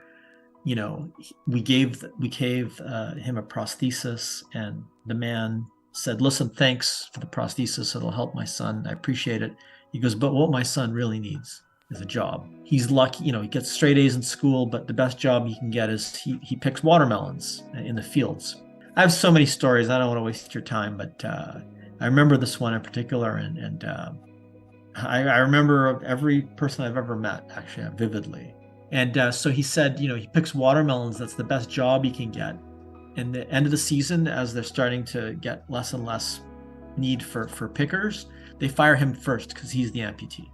we gave him a prosthesis, and the man said, listen, thanks for the prosthesis. It'll help my son. I appreciate it. He goes, but what my son really needs is a job. He's lucky, he gets straight A's in school, but the best job he can get is he picks watermelons in the fields. I have so many stories. I don't want to waste your time, but I remember this one in particular. And I remember every person I've ever met, actually, vividly. And so he said, he picks watermelons. That's the best job he can get. And the end of the season, as they're starting to get less and less need for pickers, they fire him first because he's the amputee.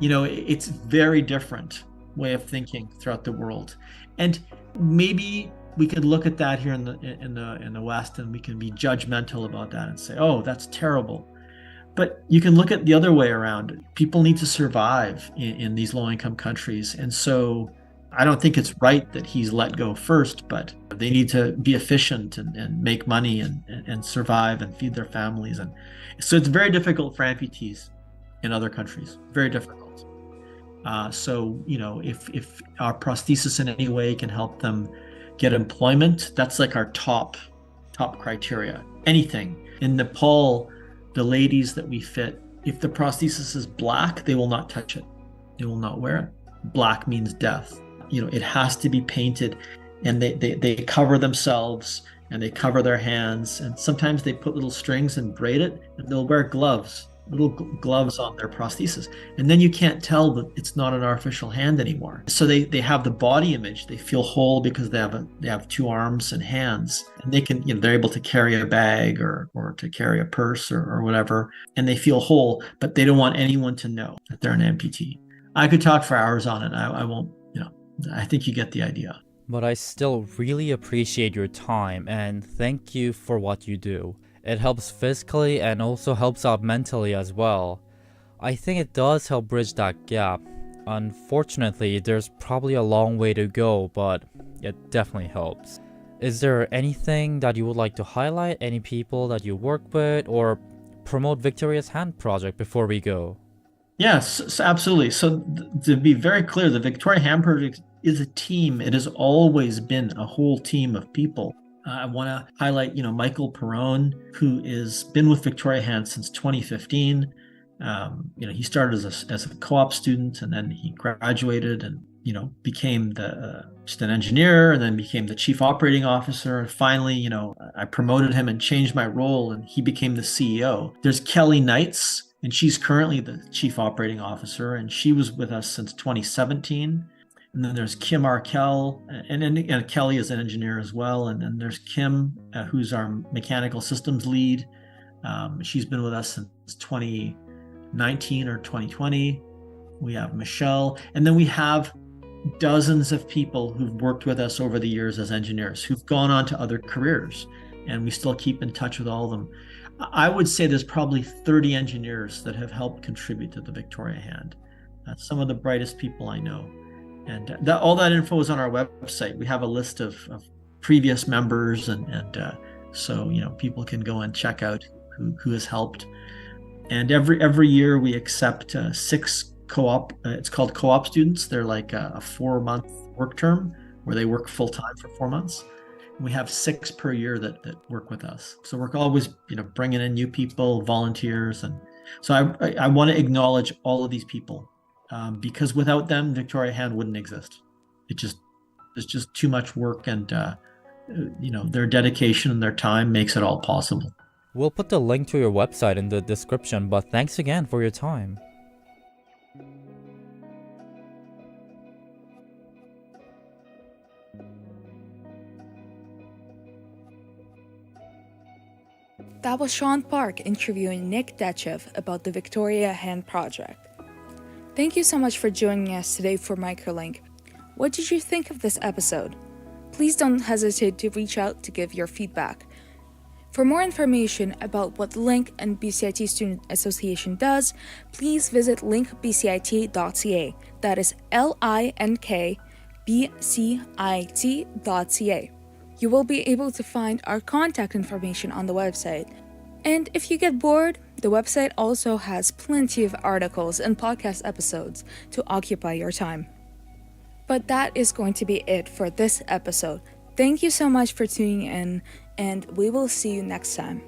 It's very different way of thinking throughout the world. And maybe we could look at that here in the West, and we can be judgmental about that and say, oh, that's terrible. But you can look at the other way around. People need to survive in these low-income countries. And so I don't think it's right that he's let go first, but they need to be efficient and make money and survive and feed their families. And so it's very difficult for amputees in other countries, very difficult. So, if our prosthesis in any way can help them get employment, that's like our top criteria. Anything. In Nepal, the ladies that we fit, if the prosthesis is black, they will not touch it. They will not wear it. Black means death. It has to be painted, and they cover themselves and they cover their hands, and sometimes they put little strings and braid it, and they'll wear little gloves on their prosthesis, and then you can't tell that it's not an artificial hand anymore. So they have the body image. They feel whole because they have two arms and hands, and they can they're able to carry a bag or to carry a purse or whatever, and they feel whole, but they don't want anyone to know that they're an amputee. I could talk for hours on it. I won't. I think you get the idea. But I still really appreciate your time, and thank you for what you do. It helps physically and also helps out mentally as well. I think it does help bridge that gap. Unfortunately, there's probably a long way to go, but it definitely helps. Is there anything that you would like to highlight, any people that you work with, or promote Victoria's Hand Project before we go? Yes, absolutely. So to be very clear, the Victoria Hand Project is a team. It has always been a whole team of people. I want to highlight, Michael Perrone, who has been with Victoria Hand since 2015. He started as a co-op student, and then he graduated and, became just an engineer, and then became the chief operating officer. And finally, I promoted him and changed my role, and he became the CEO. There's Kelly Knights, and she's currently the chief operating officer, and she was with us since 2017. And then there's Kim Arkell, and Kelly is an engineer as well. And then there's Kim, who's our mechanical systems lead. She's been with us since 2019 or 2020. We have Michelle, and then we have dozens of people who've worked with us over the years as engineers who've gone on to other careers. and we still keep in touch with all of them. I would say there's probably 30 engineers that have helped contribute to the Victoria Hand. Some of the brightest people I know. And all that info is on our website. We have a list of previous members, and so people can go and check out who has helped. And every year we accept 6 co-op. It's called co-op students. They're like a 4-month work term where they work full time for 4 months. And we have 6 per year that work with us. So we're always bringing in new people, volunteers, and so I want to acknowledge all of these people. Because without them, Victoria Hand wouldn't exist. There's just too much work, and their dedication and their time makes it all possible. We'll put the link to your website in the description, but thanks again for your time. That was Sean Park interviewing Nick Detchev about the Victoria Hand project. Thank you so much for joining us today for Microlink. What did you think of this episode? Please don't hesitate to reach out to give your feedback. For more information about what Link and BCIT Student Association does, please visit linkbcit.ca. That is linkbcit.ca. You will be able to find our contact information on the website. And if you get bored, the website also has plenty of articles and podcast episodes to occupy your time. But that is going to be it for this episode. Thank you so much for tuning in, and we will see you next time.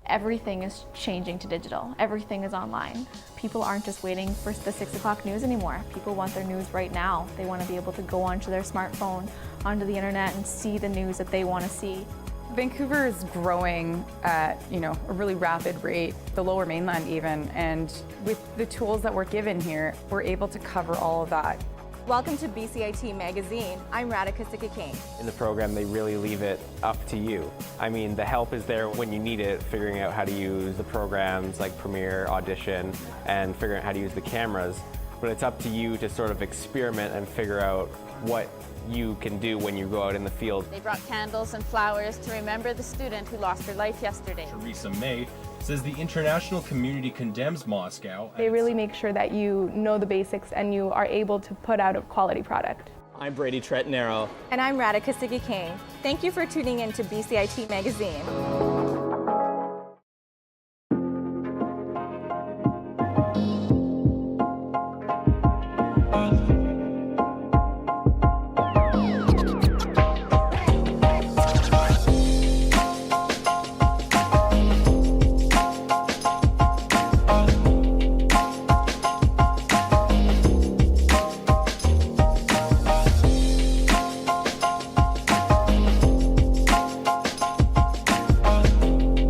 Everything is changing to digital. Everything is online. People aren't just waiting for the 6 o'clock news anymore. People want their news right now. They want to be able to go onto their smartphone, onto the internet, and see the news that they want to see. Vancouver is growing at a really rapid rate, the Lower Mainland even, and with the tools that we're given here, we're able to cover all of that. Welcome to BCIT Magazine. I'm Radhika Sikka-King. In the program, they really leave it up to you. I mean, the help is there when you need it, figuring out how to use the programs like Premiere, Audition, and figuring out how to use the cameras. But it's up to you to sort of experiment and figure out what you can do when you go out in the field. They brought candles and flowers to remember the student who lost her life yesterday. Theresa May says the international community condemns Moscow. They really make sure that you know the basics and you are able to put out a quality product. I'm Brady Tretanero. And I'm Radhika Sikka-King. Thank you for tuning in to BCIT Magazine.